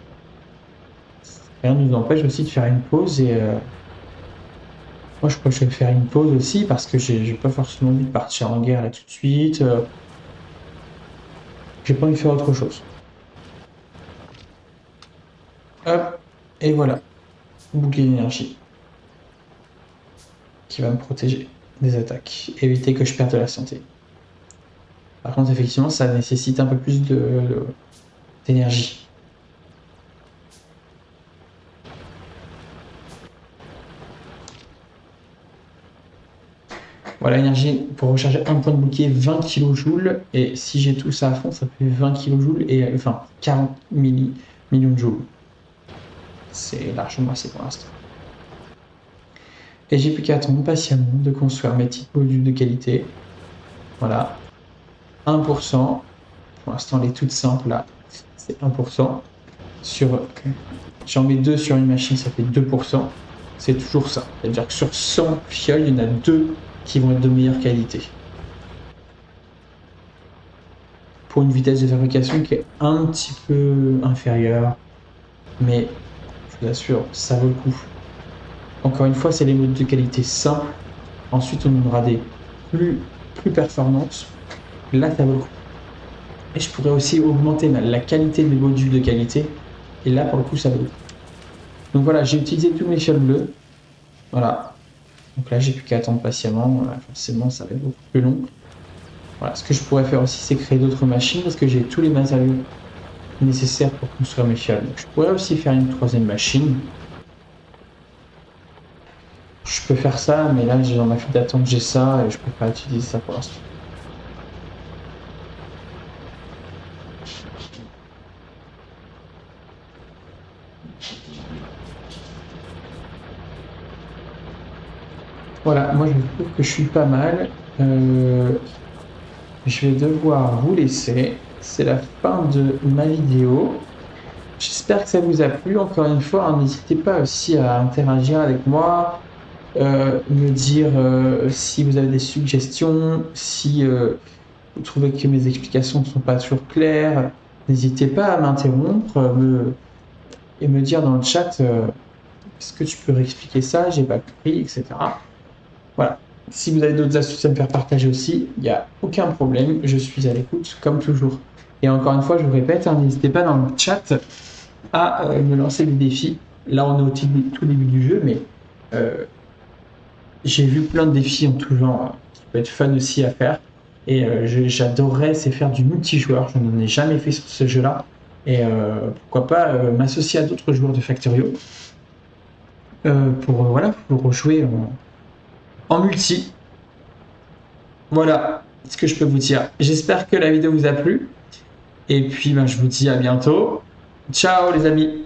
Rien ne nous empêche aussi de faire une pause et moi je crois que je vais faire une pause aussi parce que j'ai pas forcément envie de partir en guerre là tout de suite. J'ai pas envie de faire autre chose. Hop, et voilà, bouclier d'énergie qui va me protéger des attaques, éviter que je perde de la santé. Par contre, effectivement, ça nécessite un peu plus d'énergie. Voilà, énergie pour recharger un point de bouclier, 20 kJ. Et si j'ai tout ça à fond, ça fait 20 kJ et enfin 40 millions de joules. C'est largement assez pour l'instant. Et j'ai plus qu'à attendre patiemment de construire mes petites modules de qualité. Voilà. 1%. Pour l'instant, elle est toute simple là. C'est 1%. J'en mets 2 sur une machine, ça fait 2%. C'est toujours ça. C'est-à-dire que sur 100 fioles, il y en a 2 qui vont être de meilleure qualité. Pour une vitesse de fabrication qui est un petit peu inférieure, mais je vous assure, ça vaut le coup. Encore une fois, c'est les modes de qualité simples Ensuite, on aura des plus performantes. Là, ça vaut le coup. Et je pourrais aussi augmenter la qualité des modules de qualité. Et là, pour le coup, ça vaut le coup. Donc voilà, j'ai utilisé tous mes fioles bleues. Voilà. Donc là, j'ai plus qu'à attendre patiemment. Voilà, forcément, ça va être beaucoup plus long. Voilà. Ce que je pourrais faire aussi, c'est créer d'autres machines parce que j'ai tous les matériaux nécessaires pour construire mes fioles. Donc, je pourrais aussi faire une troisième machine. Je peux faire ça, mais là, j'ai dans ma file d'attente, j'ai ça et je peux pas utiliser ça pour l'instant. Voilà, moi je trouve que je suis pas mal. Je vais devoir vous laisser. C'est la fin de ma vidéo. J'espère que ça vous a plu. Encore une fois, hein, n'hésitez pas aussi à interagir avec moi, me dire si vous avez des suggestions, si vous trouvez que mes explications ne sont pas toujours claires. N'hésitez pas à m'interrompre et me dire dans le chat est-ce que tu peux réexpliquer ça, j'ai pas compris, etc. Voilà. Si vous avez d'autres astuces à me faire partager aussi, il n'y a aucun problème, je suis à l'écoute comme toujours. Et encore une fois, je vous répète, hein, n'hésitez pas dans le chat à me lancer des défis. Là, on est au tout début du jeu, mais j'ai vu plein de défis en tout genre qui peuvent être fun aussi à faire. Et j'adorerais, c'est faire du multijoueur. Je n'en ai jamais fait sur ce jeu-là. Et pourquoi pas m'associer à d'autres joueurs de Factorio pour jouer en multi. Voilà ce que je peux vous dire. J'espère que la vidéo vous a plu. Et puis, je vous dis à bientôt. Ciao les amis.